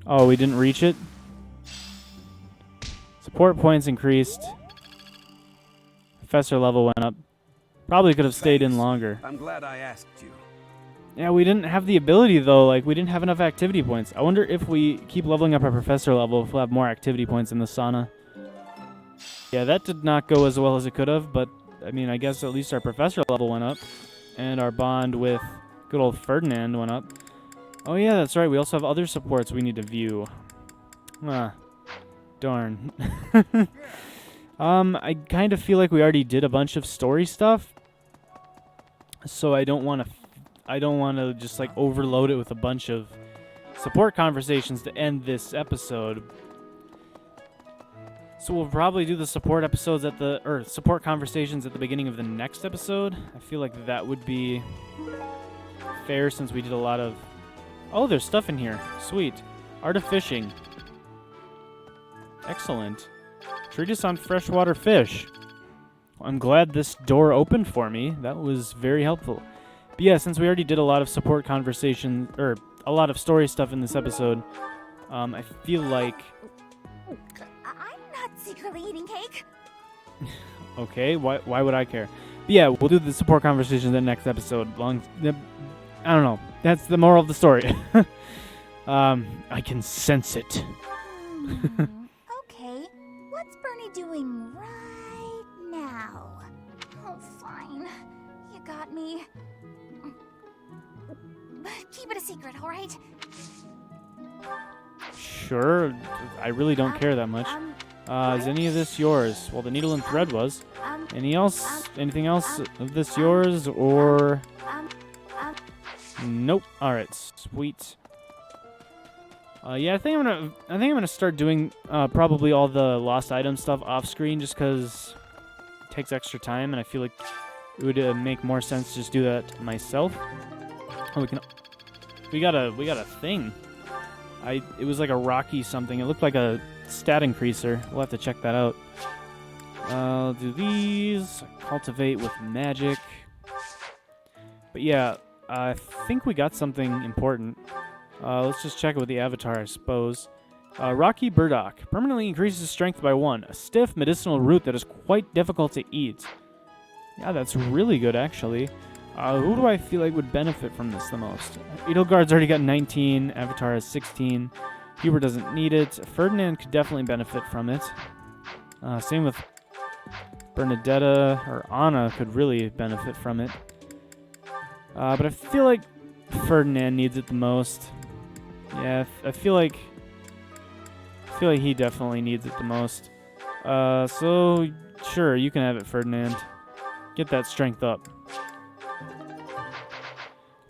S1: Oh, we didn't reach it? Support points increased. Professor level went up. Probably could have stayed in longer.
S16: I'm glad I asked you.
S1: Yeah, we didn't have the ability, though. Like, we didn't have enough activity points. I wonder if we keep leveling up our professor level, if we'll have more activity points in the sauna. Yeah, that did not go as well as it could have, but, I mean, I guess at least our professor level went up. And our bond with good old Ferdinand went up. Oh, yeah, that's right. We also have other supports we need to view. Ah, darn. I kind of feel like we already did a bunch of story stuff. So I don't want to just like overload it with a bunch of support conversations to end this episode. So we'll probably do the support episodes support conversations at the beginning of the next episode. I feel like that would be fair since we did a lot of... Oh, there's stuff in here. Sweet. Art of fishing. Excellent. Treatise on freshwater fish. I'm glad this door opened for me. That was very helpful. But yeah, since we already did a lot of support conversation, or a lot of story stuff in this episode, I feel like...
S9: I'm not secretly eating cake.
S1: Okay, why would I care? But yeah, we'll do the support conversations in the next episode. I don't know. That's the moral of the story. I can sense it.
S9: Okay, what's Bernie doing right now? Oh, fine. You got me. Keep it a secret, alright?
S1: Sure. I really don't care that much. Is any of this yours? Well, the needle and thread was. Anything else of this yours, or... Nope. Alright, sweet. Yeah, I think I'm gonna start doing probably all the lost item stuff off screen, just because it takes extra time, and I feel like it would make more sense to just do that myself. Oh, we got a thing. It was like a rocky something. It looked like a stat increaser. We'll have to check that out. I'll do these. Cultivate with magic. But yeah, I think we got something important. Let's just check it with the avatar, I suppose. Rocky burdock. Permanently increases strength by 1. A stiff medicinal root that is quite difficult to eat. Yeah, that's really good, actually. Who do I feel like would benefit from this the most? Edelgard's already got 19. Avatar has 16. Hubert doesn't need it. Ferdinand could definitely benefit from it. Same with Bernadetta, or Anna could really benefit from it. But I feel like Ferdinand needs it the most. Yeah, I feel like he definitely needs it the most. So sure, you can have it, Ferdinand. Get that strength up.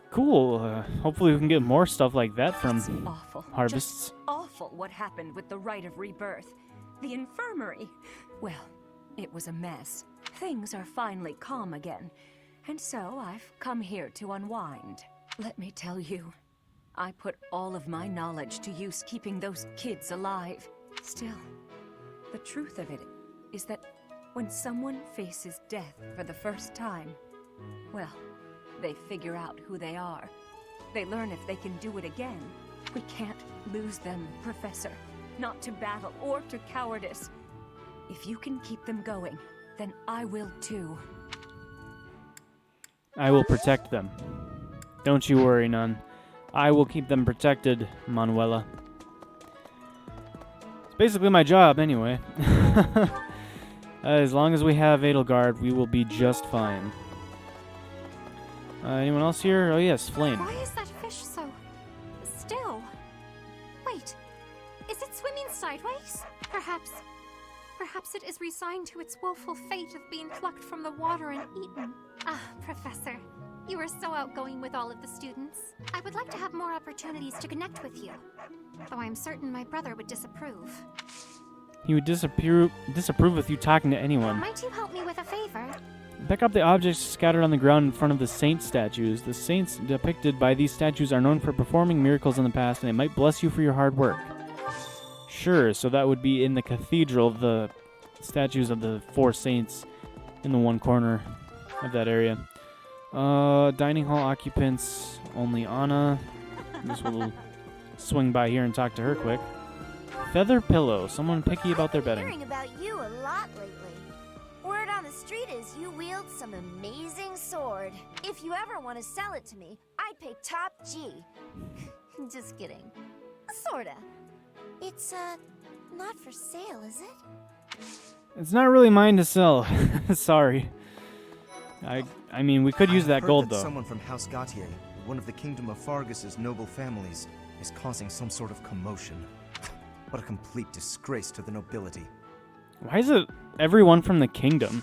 S1: Cool. Hopefully we can get more stuff like that from
S14: awful.
S1: harvests.
S14: Just awful what happened with the rite of rebirth. The infirmary. Well, it was a mess. Things are finally calm again. And so I've come here to unwind. Let me tell you, I put all of my knowledge to use keeping those kids alive. Still, the truth of it is that when someone faces death for the first time, well, they figure out who they are. They learn if they can do it again. We can't lose them, Professor. Not to battle or to cowardice. If you can keep them going, then I will too.
S1: I will protect them. Don't you worry, none. I will keep them protected, Manuela. It's basically my job, anyway. As long as we have Edelgard, we will be just fine. Anyone else here? Oh yes, Flame.
S6: Why is that fish so still? Wait, is it swimming sideways? Perhaps it is resigned to its woeful fate of being plucked from the water and eaten.
S9: Ah, Professor, you are so outgoing with all of the students. I would like to have more opportunities to connect with you, though I'm certain my brother would disapprove.
S1: He would disapprove with you talking to anyone.
S9: Might you help me with a favor?
S1: Pick up the objects scattered on the ground in front of the saint statues. The saints depicted by these statues are known for performing miracles in the past, and they might bless you for your hard work. Sure, so that would be in the cathedral, the statues of the 4 saints in the one corner of that area. Dining hall occupants, only Anna. I guess we'll swing by here and talk to her quick. Feather pillow, someone picky about their bedding.
S16: Hearing about you a lot lately. Word on the street is you wield some amazing sword. If you ever want to sell it to me, I'd pay top G. Just kidding. Sorta. It's, not for sale, is it?
S1: It's not really mine to sell. Sorry. I mean, we could use that gold, though.
S8: Someone from House Gautier, one of the Kingdom of Fargus's noble families, is causing some sort of commotion. What a complete disgrace to the nobility.
S1: Why is it everyone from the kingdom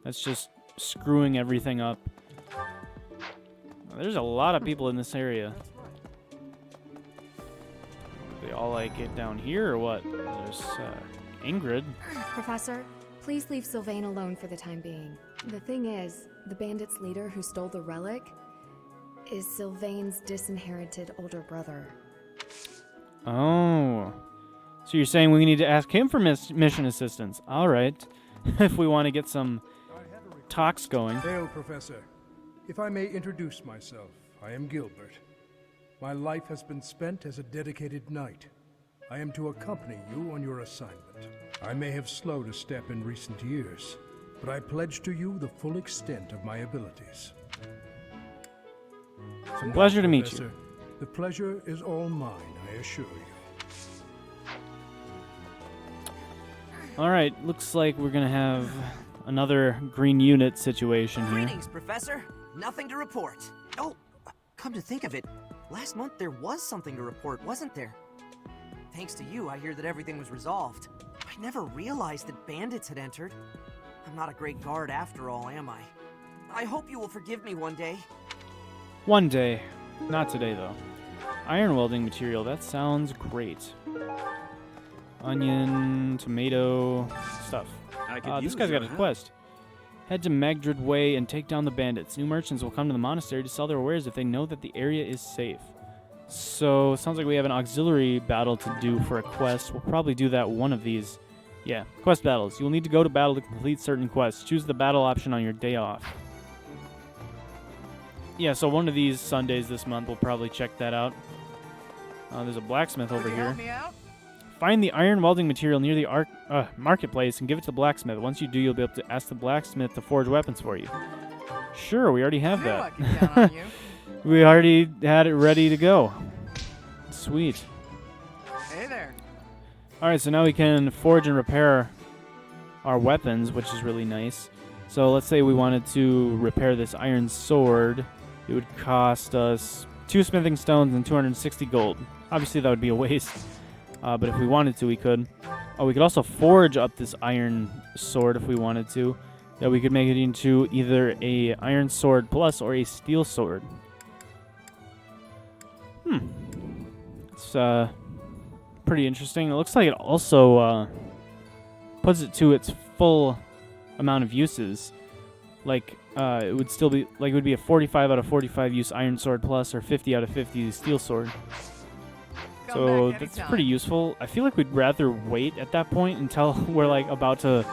S1: that's just screwing everything up? There's a lot of people in this area. They all like it down here or what? There's Ingrid.
S17: Professor, please leave Sylvain alone for the time being. The thing is, the bandit's leader who stole the relic is Sylvain's disinherited older brother.
S1: Oh. So you're saying we need to ask him for mission assistance. All right. If we want to get some talks going.
S18: Hail, Professor. If I may introduce myself, I am Gilbert. My life has been spent as a dedicated knight. I am to accompany you on your assignment. I may have slowed a step in recent years, but I pledge to you the full extent of my abilities. So
S1: Pleasure to meet
S18: Professor,
S1: you.
S18: The pleasure is all mine, I assure you.
S1: All right, looks like we're gonna have another green unit situation here.
S19: Greetings, Professor. Nothing to report. Oh, come to think of it, last month there was something to report, wasn't there? Thanks to you, I hear that everything was resolved. I never realized that bandits had entered. I'm not a great guard after all, am I? I hope you will forgive me one day.
S1: One day. Not today, though. Iron welding material, that sounds great. Onion, tomato, stuff. This guy's got a quest. Head to Magdred Way and take down the bandits. New merchants will come to the monastery to sell their wares if they know that the area is safe. So, sounds like we have an auxiliary battle to do for a quest. We'll probably do that one of these. Yeah, quest battles. You will need to go to battle to complete certain quests. Choose the battle option on your day off. Yeah, so one of these Sundays this month, we'll probably check that out. There's a blacksmith over here. Find the iron welding material near the marketplace and give it to the blacksmith. Once you do, you'll be able to ask the blacksmith to forge weapons for you. Sure, we already have that. We already had it ready to go. Sweet.
S20: Hey there.
S1: Alright, so now we can forge and repair our weapons, which is really nice. So let's say we wanted to repair this iron sword. It would cost us 2 smithing stones and 260 gold. Obviously, that would be a waste. But if we wanted to, we could. Oh, we could also forge up this iron sword if we wanted to. Yeah, we could make it into either a iron sword plus or a steel sword. It's pretty interesting. It looks like it also puts it to its full amount of uses. Like, it would still be, like, it would be a 45 out of 45 use iron sword plus or 50 out of 50 steel sword. So that's pretty useful. I feel like we'd rather wait at that point until we're like about to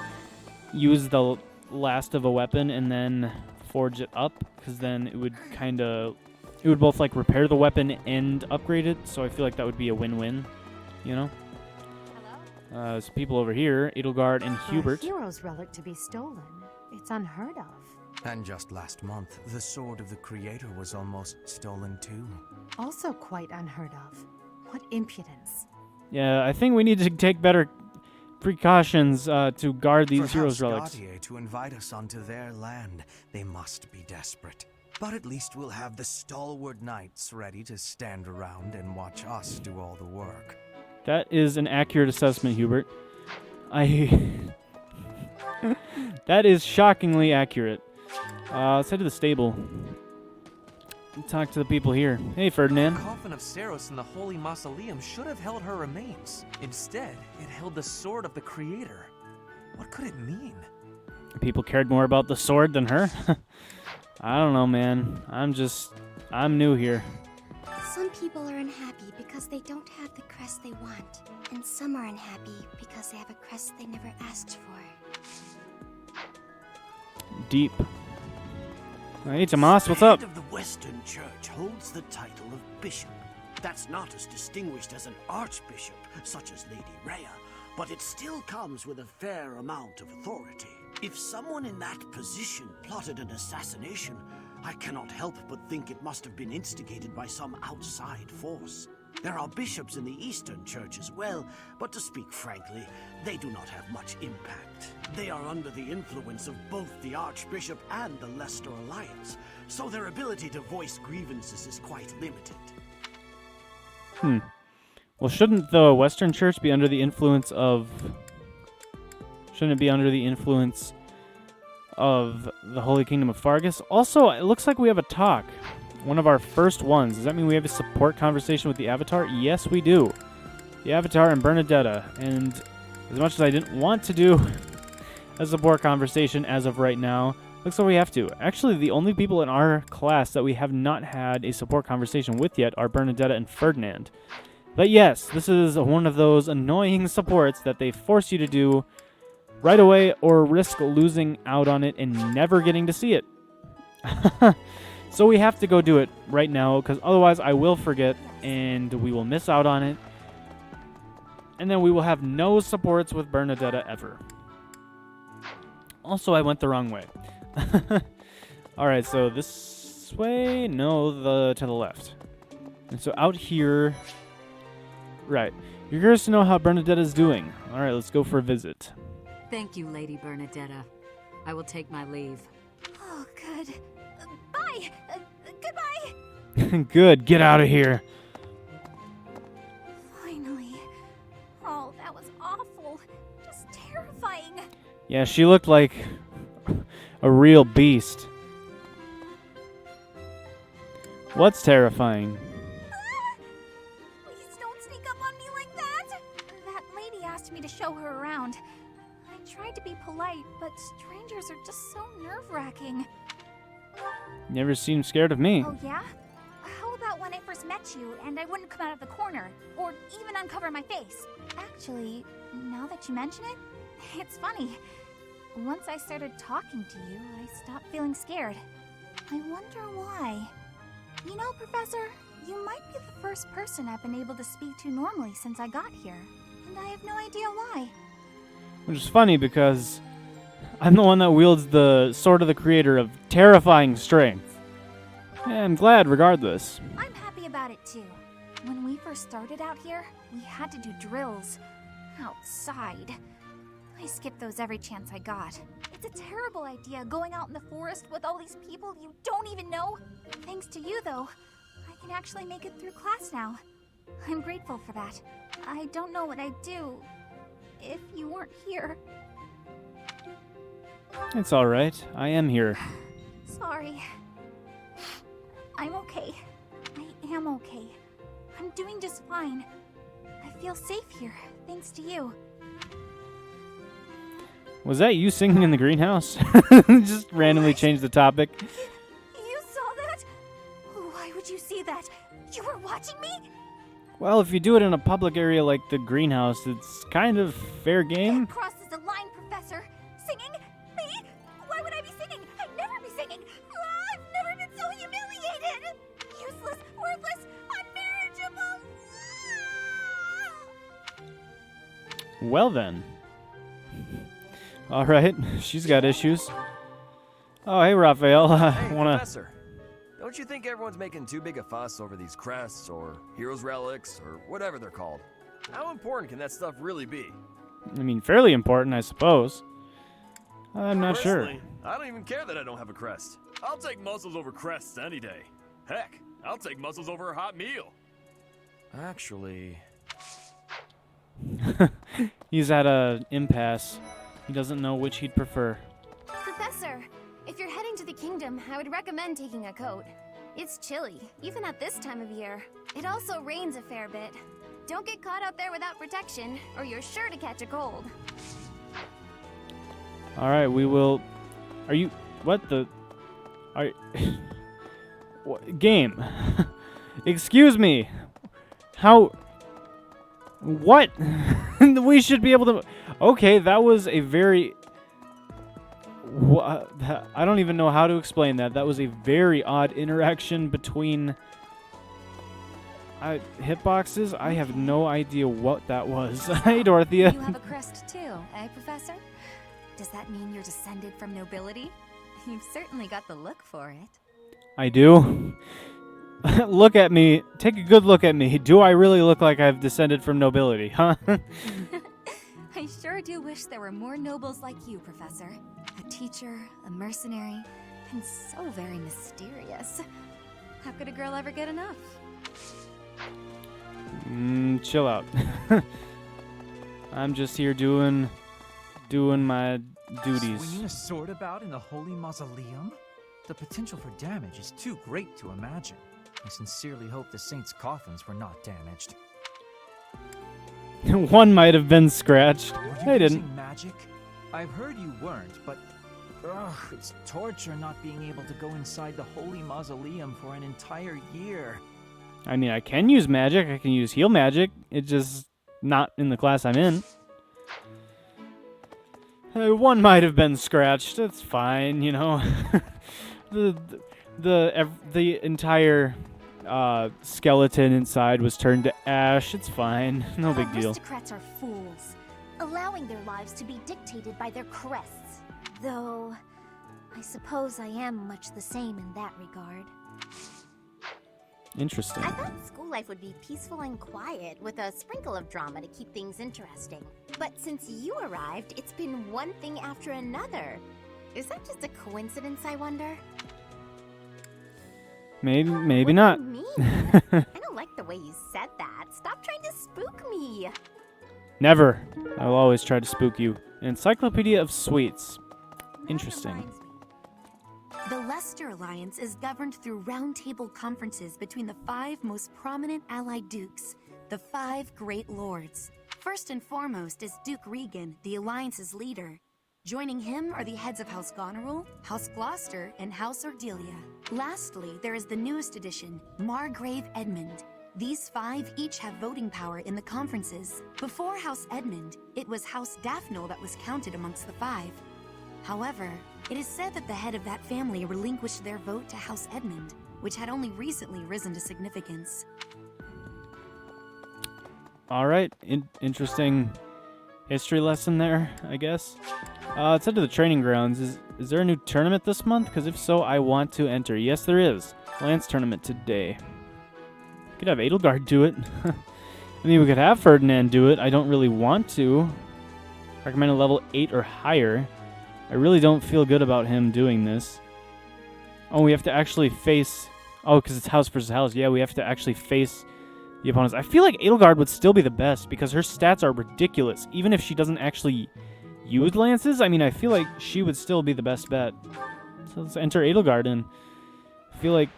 S1: use the last of a weapon and then forge it up, because then it would it would both like repair the weapon and upgrade it. So I feel like that would be a win-win, you know? There's people over here, Edelgard and Hubert.
S6: A hero's relic to be stolen. It's unheard of.
S7: And just last month, the sword of the Creator was almost stolen too.
S6: Also quite unheard of. What impudence.
S1: Yeah, I think we need to take better precautions to guard these heroes' relics.
S7: Gautier to invite us onto their land, they must be desperate. But at least we'll have the stalwart knights ready to stand around and watch us do all the work.
S1: That is an accurate assessment, Hubert. That is shockingly accurate. Let's head to the stable. Talk to the people here. Hey, Ferdinand.
S2: The coffin of Saros in the Holy Mausoleum should have held her remains. Instead, it held the sword of the Creator. What could it mean?
S1: People cared more about the sword than her? I don't know, man. I'm new here.
S9: Some people are unhappy because they don't have the crest they want, and some are unhappy because they have a crest they never asked for.
S1: Deep. Hey, Tomas, what's up?
S21: The head of the Western Church holds the title of bishop. That's not as distinguished as an archbishop, such as Lady Rhea, but it still comes with a fair amount of authority. If someone in that position plotted an assassination, I cannot help but think it must have been instigated by some outside force. There are bishops in the Eastern Church as well, but to speak frankly, they do not have much impact. They are under the influence of both the Archbishop and the Leicester Alliance, so their ability to voice grievances is quite limited.
S1: Well, shouldn't the Western Church be under the influence of... Shouldn't it be under the influence of the Holy Kingdom of Fargus? Also, it looks like we have a talk. One of our first ones. Does that mean we have a support conversation with the Avatar? Yes, we do. The Avatar and Bernadetta. And as much as I didn't want to do a support conversation as of right now, looks like we have to. Actually, the only people in our class that we have not had a support conversation with yet are Bernadetta and Ferdinand. But yes, this is one of those annoying supports that they force you to do right away or risk losing out on it and never getting to see it. So we have to go do it right now, because otherwise I will forget and we will miss out on it. And then we will have no supports with Bernadetta ever. Also, I went the wrong way. Alright, so this way? No, to the left. And so out here... Right. You're curious to know how Bernadetta's doing. Alright, let's go for a visit.
S22: Thank you, Lady Bernadetta. I will take my leave.
S16: Oh, good. Bye! Goodbye!
S1: Good, get out of here.
S16: Finally. Oh, that was awful. Just terrifying.
S1: Yeah, she looked like a real beast. What's terrifying?
S16: Please don't sneak up on me like that! That lady asked me to show her around. I tried to be polite, but strangers are just so nerve-wracking.
S1: Never seemed scared of me.
S16: Oh, yeah? How about when I first met you and I wouldn't come out of the corner, or even uncover my face? Actually, now that you mention it, it's funny. Once I started talking to you, I stopped feeling scared. I wonder why. You know, Professor, you might be the first person I've been able to speak to normally since I got here, and I have no idea why.
S1: Which is funny because I'm the one that wields the Sword of the Creator of terrifying strength. Yeah, I'm glad regardless.
S16: I'm happy about it too. When we first started out here, we had to do drills. Outside. I skipped those every chance I got. It's a terrible idea going out in the forest with all these people you don't even know. Thanks to you though, I can actually make it through class now. I'm grateful for that. I don't know what I'd do if you weren't here.
S1: It's alright. I am here.
S16: Sorry. I'm okay. I am okay. I'm doing just fine. I feel safe here, thanks to you.
S1: Was that you singing in the greenhouse? Just randomly change the topic.
S16: You saw that? Why would you see that? You were watching me?
S1: Well, if you do it in a public area like the greenhouse, it's kind of fair game.
S16: That crosses the line, Professor. Singing? Me? Why would I be singing? I'd never be singing. I've never been so humiliated. Useless, worthless, unmarriageable.
S1: Well then. Alright, she's got issues. Oh, hey, Raphael.
S23: Hey,
S1: wanna...
S23: Professor. Don't you think everyone's making too big a fuss over these crests, or heroes' relics, or whatever they're called? How important can that stuff really be?
S1: I mean, fairly important, I suppose. I'm not sure.
S23: Personally, I don't even care that I don't have a crest. I'll take muscles over crests any day. Heck, I'll take muscles over a hot meal. Actually...
S1: He's at an impasse. He doesn't know which he'd prefer.
S9: Professor, if you're heading to the kingdom, I would recommend taking a coat. It's chilly, even at this time of year. It also rains a fair bit. Don't get caught out there without protection, or you're sure to catch a cold.
S1: Alright, we will... Are you... What the... Are... What? Game. Excuse me. How? What? We should be able to... Okay, that was a very... I don't even know how to explain that. That was a very odd interaction between hitboxes. I have no idea what that was. Hey, Dorothea.
S4: You have a crest too, eh, Professor? Does that mean you're descended from nobility? You've certainly got the look for it.
S1: I do. Look at me. Take a good look at me. Do I really look like I've descended from nobility, huh?
S4: I sure do wish there were more nobles like you, Professor. A teacher, a mercenary, and so very mysterious. How could a girl ever get enough?
S1: Chill out. I'm just here doing my duties.
S10: Swinging a sword about in the Holy Mausoleum? The potential for damage is too great to imagine. I sincerely hope the saints' coffins were not damaged.
S1: One might have been scratched.
S10: Were you
S1: They didn't.
S10: using magic? I've heard you weren't, but it's torture not being able to go inside the Holy Mausoleum for an entire year.
S1: I mean, I can use magic. I can use heal magic. It's just not in the class I'm in. One might have been scratched. That's fine, you know. the entire skeleton inside was turned to ash. It's fine. No big deal.
S9: Aristocrats are fools, allowing their lives to be dictated by their crests. Though, I suppose I am much the same in that regard.
S1: Interesting.
S11: I thought school life would be peaceful and quiet, with a sprinkle of drama to keep things interesting. But since you arrived, it's been one thing after another. Is that just a coincidence, I wonder?
S1: Maybe not.
S11: I don't like the way you said that. Stop trying to spook me.
S1: Never. I'll always try to spook you. An encyclopedia of sweets. Interesting.
S6: The Leicester Alliance is governed through roundtable conferences between the 5 most prominent allied dukes, the 5 great lords. First and foremost is Duke Regan, the Alliance's leader. Joining him are the heads of House Goneril, House Gloucester, and House Ordelia. Lastly, there is the newest addition, Margrave Edmund. These 5 each have voting power in the conferences. Before House Edmund, it was House Daphne that was counted amongst the 5. However, it is said that the head of that family relinquished their vote to House Edmund, which had only recently risen to significance.
S1: All right. Interesting history lesson there, I guess. Let's head to the training grounds. Is there a new tournament this month? Because if so, I want to enter. Yes, there is. Lance tournament today. Could have Edelgard do it. I mean, we could have Ferdinand do it. I don't really want to. Recommend a level 8 or higher. I really don't feel good about him doing this. Oh, we have to actually face... Oh, because it's house versus house. Yeah, we have to actually face the opponents. I feel like Edelgard would still be the best because her stats are ridiculous. Even if she doesn't actually use lances, I mean, I feel like she would still be the best bet. So let's enter Edelgard in. I feel like...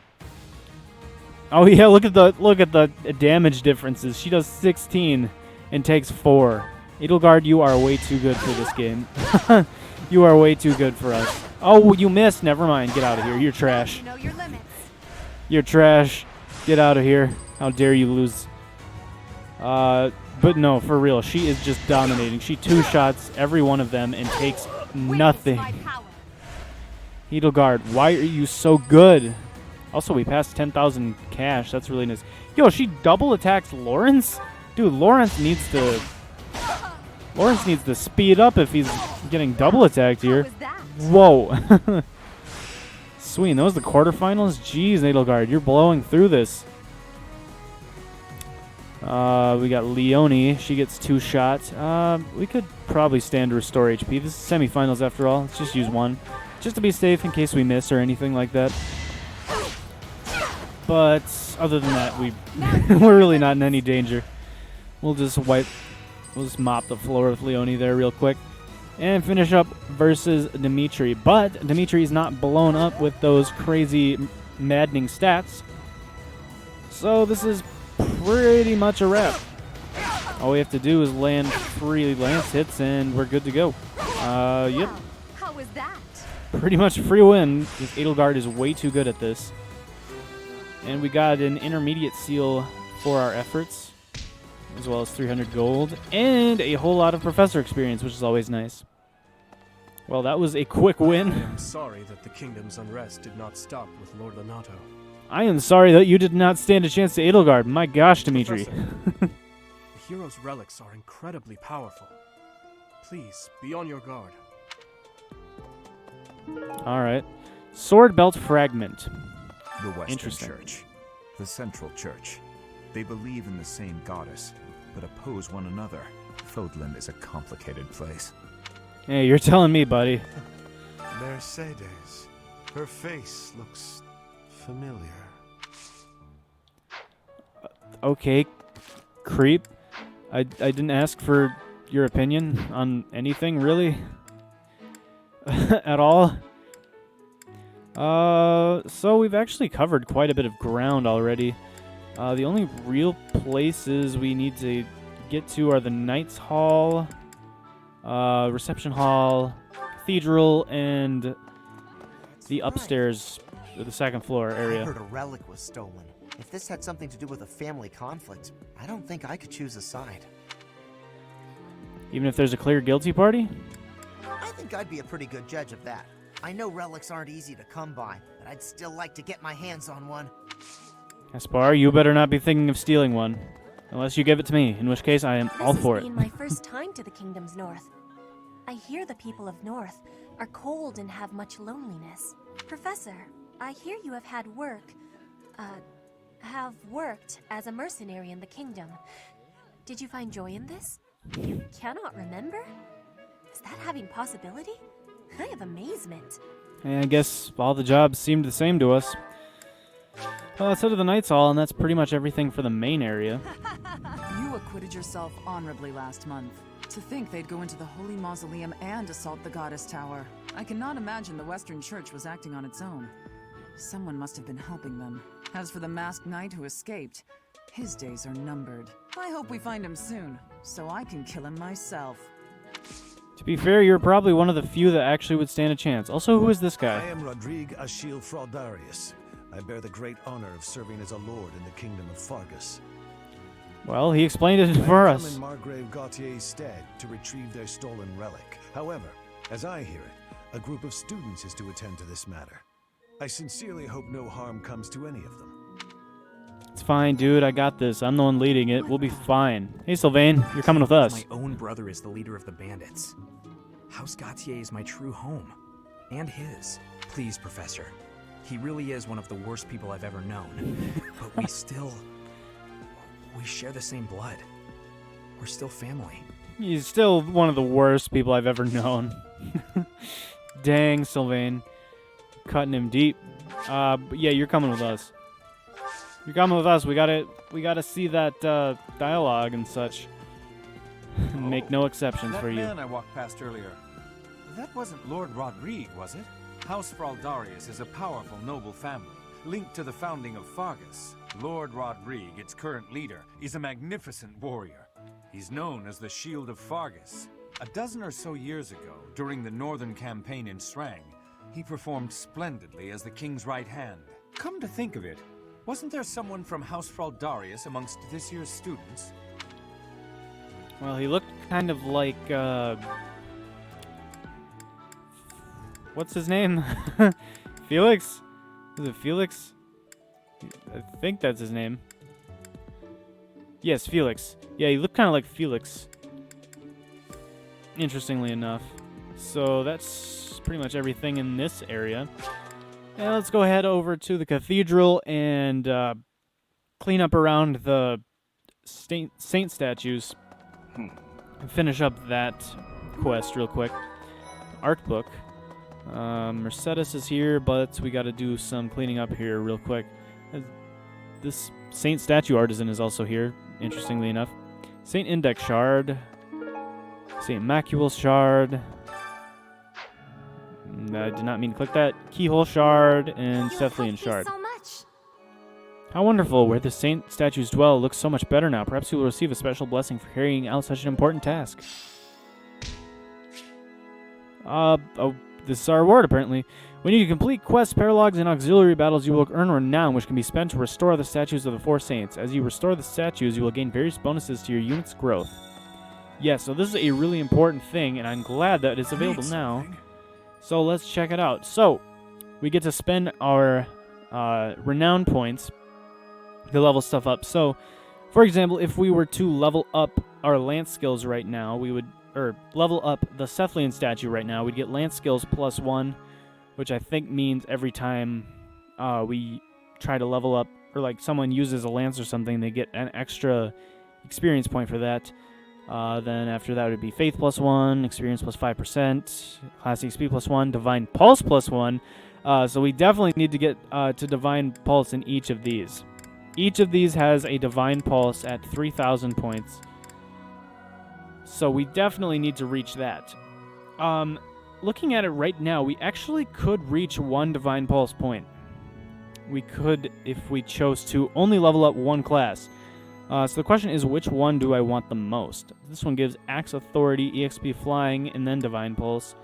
S1: Oh yeah, look at the damage differences. She does 16 and takes 4. Edelgard, you are way too good for this game. You are way too good for us. Oh, you missed. Never mind. Get out of here. You're trash.
S6: Know your limits.
S1: You're trash. Get out of here. How dare you lose. But no, for real. She is just dominating. She 2-shots every one of them and takes nothing. Edelgard, why are you so good? Also, we passed 10,000 cash. That's really nice. Yo, she double attacks Lawrence? Dude, Lawrence needs to speed up if he's getting double attacked here. Whoa. Sweet, and those the quarterfinals? Jeez, Edelgard, you're blowing through this. We got Leonie. She gets 2 shots. We could probably stand to restore HP. This is semifinals after all. Let's just use 1. Just to be safe in case we miss or anything like that. But other than that, we're really not in any danger. We'll just mop the floor with Leonie there real quick. And finish up versus Dimitri. But Dimitri's not blown up with those crazy maddening stats. So this is pretty much a wrap. All we have to do is land 3 lance hits and we're good to go. Yep.
S6: How was that?
S1: Pretty much free win because Edelgard is way too good at this. And we got an intermediate seal for our efforts, as well as 300 gold, and a whole lot of professor experience, which is always nice. Well, that was a quick win.
S3: I am sorry that the kingdom's unrest did not stop with Lord Lonato.
S1: I am sorry that you did not stand a chance to Edelgard. My gosh, Dimitri.
S3: The hero's relics are incredibly powerful. Please, be on your guard.
S1: Alright. Sword belt fragment.
S12: The Western
S1: Interesting.
S12: Church. The Central Church. They believe in the same goddess, but oppose one another. Fodland is a complicated place.
S1: Hey, you're telling me, buddy.
S5: Mercedes. Her face looks familiar.
S1: Okay, creep. I didn't ask for your opinion on anything, really. At all. So we've actually covered quite a bit of ground already. The only real places we need to get to are the Knights Hall, Reception Hall, Cathedral, and the upstairs, the second floor area.
S8: I heard a relic was stolen. If this had something to do with a family conflict, I don't think I could choose a side.
S1: Even if there's a clear guilty party?
S8: I think I'd be a pretty good judge of that. I know relics aren't easy to come by, but I'd still like to get my hands on one.
S1: Aspar, you better not be thinking of stealing one. Unless you give it to me, in which case I am all for it.
S13: This has been my first time to the kingdom's north. I hear the people of North are cold and have much loneliness. Professor, I hear you have worked as a mercenary in the kingdom. Did you find joy in this? You cannot remember? Is that having possibility? I have amazement.
S1: And I guess all the jobs seemed the same to us. Well, let's head to the Knights Hall, and that's pretty much everything for the main area.
S24: You acquitted yourself honorably last month. To think they'd go into the Holy Mausoleum and assault the Goddess Tower. I cannot imagine the Western Church was acting on its own. Someone must have been helping them. As for the masked knight who escaped, his days are numbered. I hope we find him soon, so I can kill him myself.
S1: To be fair, you're probably one of the few that actually would stand a chance. Also, who is this guy?
S25: I am Rodrigue Achille Fraudarius. I bear the great honor of serving as a lord in the kingdom of Fargus.
S1: Well, he explained it for
S25: I
S1: us.
S25: come in Margrave Gautier's stead to retrieve their stolen relic. However, as I hear it, a group of students is to attend to this matter. I sincerely hope no harm comes to any of them.
S1: It's fine, dude. I got this. I'm the one leading it. We'll be fine. Hey, Sylvain, you're coming with us.
S26: My own brother is the leader of the bandits. House Gautier is my true home. And his. Please, Professor. He really is one of the worst people I've ever known. But we share the same blood. We're still family.
S1: He's still one of the worst people I've ever known. Dang, Sylvain. Cutting him deep. But yeah, you're coming with us. You're coming with us. We gotta see that dialogue and such. Make no exceptions for you.
S27: That man I walked past earlier, that wasn't Lord Rodrigue, was it? House Fraudarius is a powerful noble family, linked to the founding of Fargus. Lord Rodrigue, its current leader, is a magnificent warrior. He's known as the Shield of Fargus. A dozen or so years ago, during the northern campaign in Srang, he performed splendidly as the king's right hand. Come to think of it, wasn't there someone from House Fraudarius amongst this year's students?
S1: Well, he looked kind of like, what's his name? Felix? Is it Felix? I think that's his name. Yes, Felix. Yeah, he looked kind of like Felix. Interestingly enough. So that's pretty much everything in this area. And let's go ahead over to the cathedral and clean up around the saint statues. And finish up that quest real quick. Art book. Mercedes is here, but we got to do some cleaning up here real quick. This Saint statue artisan is also here, interestingly enough. Saint Index Shard. Saint Macule Shard. I did not mean to click that. Keyhole Shard and Cephalian Shard.
S16: So much.
S1: How wonderful. Where the saint statues dwell looks so much better now. Perhaps you will receive a special blessing for carrying out such an important task. Oh, this is our reward, apparently. When you complete quests, paralogs, and auxiliary battles, you will earn renown, which can be spent to restore the statues of the 4 saints. As you restore the statues, you will gain various bonuses to your unit's growth. Yes, so this is a really important thing, and I'm glad that it's available now. So let's check it out. So, we get to spend our renown points to level stuff up. So, for example, if we were to level up our lance skills right now, we would, or level up the Sethlian statue right now, we'd get lance skills +1, which I think means every time we try to level up, or like someone uses a lance or something, they get an extra experience point for that. Then after that would be faith +1, experience +5%, class XP +1, divine pulse +1. So we definitely need to get to divine pulse in each of these. Each of these has a divine pulse at 3,000 points. So we definitely need to reach that. Looking at it right now, we actually could reach 1 divine pulse point. We could, if we chose to, only level up 1 class. So the question is, which one do I want the most? This one gives Axe Authority, EXP Flying, and then Divine Pulse.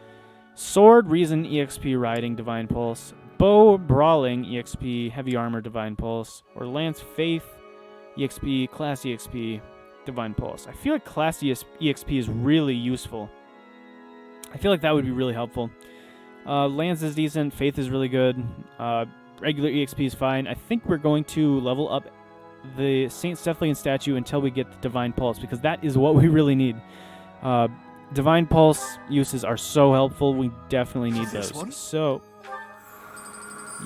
S1: Sword, Reason, EXP Riding, Divine Pulse. Bow, Brawling, EXP Heavy Armor, Divine Pulse. Or Lance, Faith, EXP, Class EXP, Divine Pulse. I feel like Class EXP is really useful. I feel like that would be really helpful. Lance is decent, Faith is really good, regular EXP is fine. I think we're going to level up the Saint Sethlian statue until we get the Divine Pulse, because that is what we really need. Divine Pulse uses are so helpful, we definitely need those. So,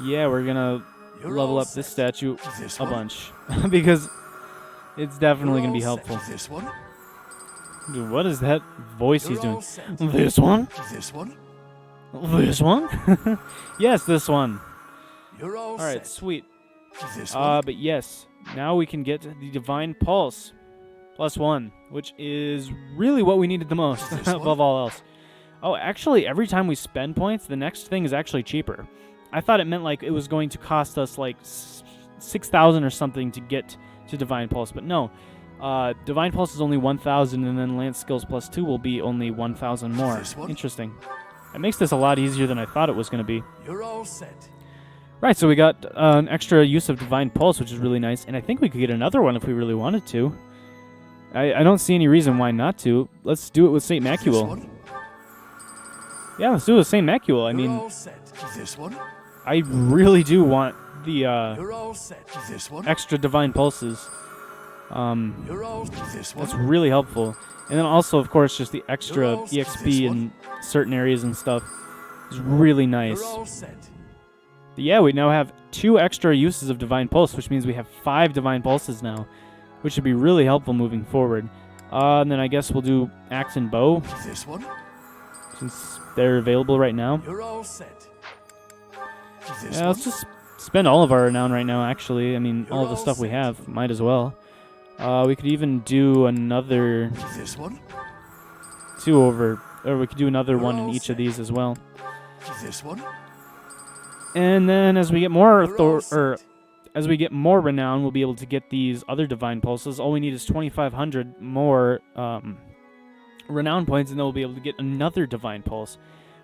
S1: yeah, we're gonna level up this statue a bunch, because it's definitely gonna be helpful. Dude, what is that voice he's doing? This one?
S21: This one?
S1: This one? Yes, this one.
S21: You're all
S1: Alright,
S21: set.
S1: sweet.
S21: This one?
S1: But yes, now we can get the Divine Pulse +1, which is really what we needed the most, above all else. Oh, actually, every time we spend points, the next thing is actually cheaper. I thought it meant like it was going to cost us like 6,000 or something to get to Divine Pulse, but no. Divine Pulse is only 1,000, and then Lance Skills +2 will be only 1,000 more. Interesting. That makes this a lot easier than I thought it was going to be.
S21: You're all set.
S1: Right, so we got an extra use of Divine Pulse, which is really nice, and I think we could get another one if we really wanted to. I don't see any reason why not to. Let's do it with St. Macule. Yeah, let's do it with St. Macule. I mean,
S21: all set. This one?
S1: I really do want the
S21: You're all set. This one?
S1: extra Divine Pulses.
S21: You're all this one?
S1: That's really helpful. And then also, of course, just the extra EXP in certain areas and stuff is really nice.
S21: You're all set.
S1: But yeah, we now have 2 extra uses of Divine Pulse, which means we have 5 Divine Pulses now, which should be really helpful moving forward. And then I guess we'll do Axe and Bow.
S21: This one?
S1: Since they're available right now.
S21: You're all set.
S1: Yeah, let's just spend all of our renown right now, actually. I mean, all of the stuff we have. Might as well. We could even do another...
S21: This one?
S1: 2 over... Or we could do another one in each of these as well.
S21: This one?
S1: And then as we get more as we get more renown, we'll be able to get these other Divine Pulses. All we need is 2,500 more renown points, and then we'll be able to get another Divine Pulse,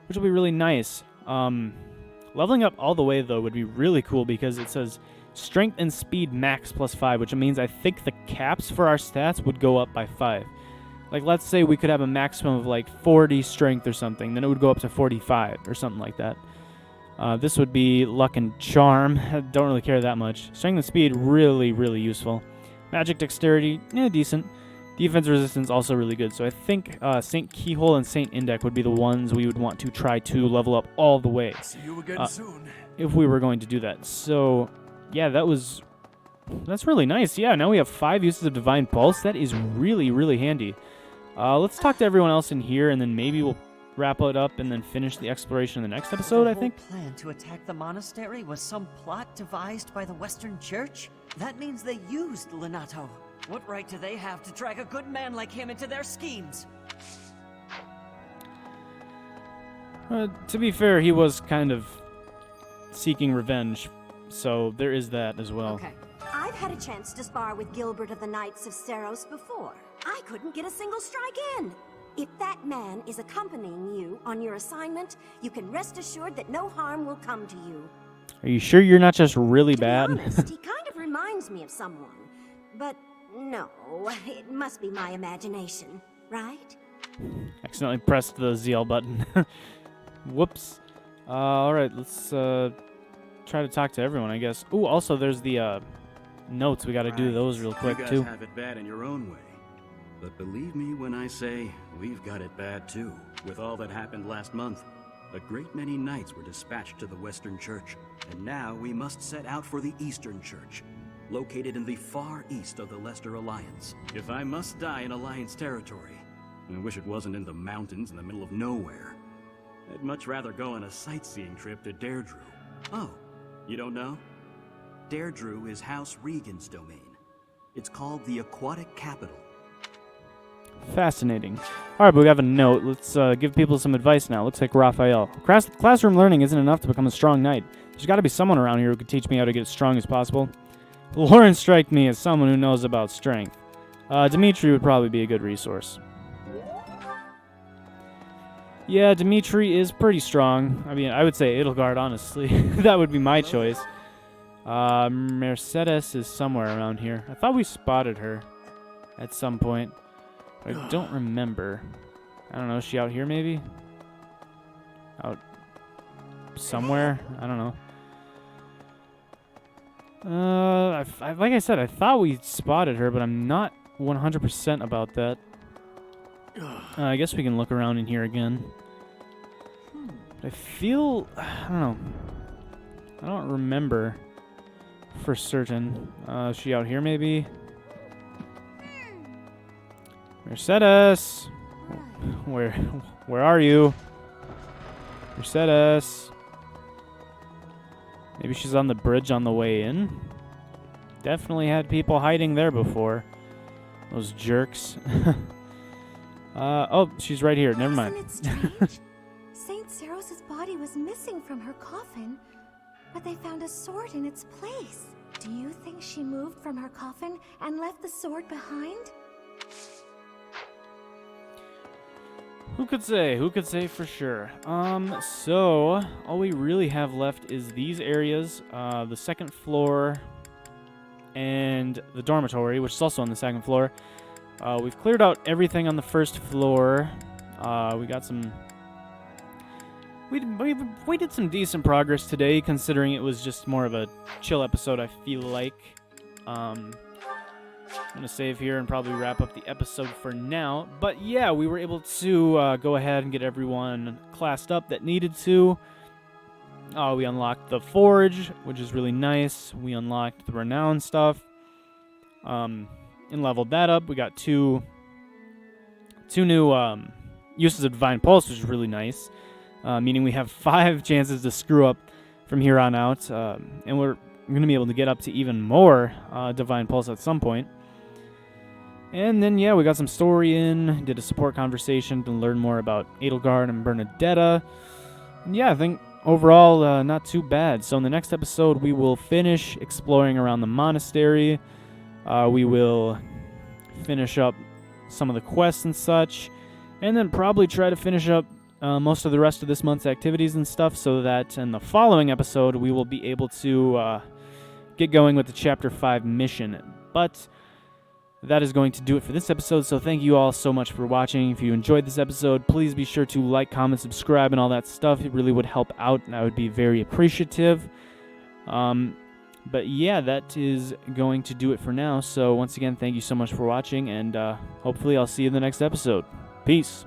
S1: which will be really nice. Leveling up all the way, though, would be really cool, because it says Strength and Speed max +5, which means I think the caps for our stats would go up by 5. Like, let's say we could have a maximum of, like, 40 Strength or something, then it would go up to 45 or something like that. This would be Luck and Charm. I don't really care that much. Strength and Speed, really, really useful. Magic Dexterity, decent. Defense Resistance, also really good. So I think St. Keyhole and St. Indec would be the ones we would want to try to level up all the way.
S21: See you again soon.
S1: If we were going to do that. So, yeah, that's really nice. Yeah, now we have 5 uses of Divine Pulse. That is really, really handy. Let's talk to everyone else in here, and then maybe we'll wrap it up and then finish the exploration in the next episode, I think.
S7: The plan to attack the monastery was some plot devised by the Western Church? That means they used Lenato. What right do they have to drag a good man like him into their schemes?
S1: To be fair, he was kind of seeking revenge, so there is that as well.
S14: Okay. I've had a chance to spar with Gilbert of the Knights of Seros before. I couldn't get a single strike in.
S2: If that man is accompanying you on your assignment, you can rest assured that no harm will come to you.
S1: Are you sure you're not just really bad?
S2: To be honest, he kind of reminds me of someone. But no, it must be my imagination, right?
S1: Accidentally pressed the ZL button. Whoops. Alright, let's try to talk to everyone, I guess. Ooh, also there's the notes. We gotta do those real quick,
S14: you guys
S1: too.
S14: have it bad in your own way. But believe me when I say, we've got it bad too. With all that happened last month, a great many knights were dispatched to the Western Church. And now we must set out for the Eastern Church, located in the far east of the Leicester Alliance. If I must die in Alliance territory, I wish it wasn't in the mountains in the middle of nowhere. I'd much rather go on a sightseeing trip to Deirdre. Oh, you don't know? Deirdre is House Regan's domain. It's called the Aquatic Capital.
S1: Fascinating. Alright, but we have a note. Let's give people some advice now. Looks like Raphael. Classroom learning isn't enough to become a strong knight. There's got to be someone around here who could teach me how to get as strong as possible. Lauren strikes me as someone who knows about strength. Dimitri would probably be a good resource. Yeah, Dimitri is pretty strong. I mean, I would say Edelgard, honestly. That would be my choice. Mercedes is somewhere around here. I thought we spotted her at some point. But I don't remember. I don't know, is she out here maybe? Out somewhere? I don't know. Like I said, I thought we spotted her, but I'm not 100% about that. I guess we can look around in here again. I feel... I don't know. I don't remember for certain. Is she out here maybe? Mercedes! Where are you? Mercedes! Maybe she's on the bridge on the way in? Definitely had people hiding there before. Those jerks. Oh, she's right here. Never mind.
S15: Isn't it strange? Saint Seros's body was missing from her coffin, but they found a sword in its place. Do you think she moved from her coffin and left the sword behind?
S1: Who could say? Who could say for sure? So all we really have left is these areas, the second floor and the dormitory, which is also on the second floor. We've cleared out everything on the first floor. We got some... We did some decent progress today, considering it was just more of a chill episode, I feel like. I'm going to save here and probably wrap up the episode for now. But yeah, we were able to go ahead and get everyone classed up that needed to. We unlocked the forge, which is really nice. We unlocked the RENOWN stuff. And leveled that up. We got two new uses of Divine Pulse, which is really nice. Meaning we have 5 chances to screw up from here on out. And we're going to be able to get up to even more Divine Pulse at some point. And then, yeah, we got some story in, did a support conversation to learn more about Edelgard and Bernadetta. And yeah, I think overall, not too bad. So in the next episode, we will finish exploring around the monastery. We will finish up some of the quests and such. And then probably try to finish up most of the rest of this month's activities and stuff, so that in the following episode, we will be able to get going with the Chapter 5 mission. But that is going to do it for this episode, so thank you all so much for watching. If you enjoyed this episode, please be sure to like, comment, subscribe, and all that stuff. It really would help out, and I would be very appreciative. But yeah, that is going to do it for now. So once again, thank you so much for watching, and hopefully I'll see you in the next episode. Peace.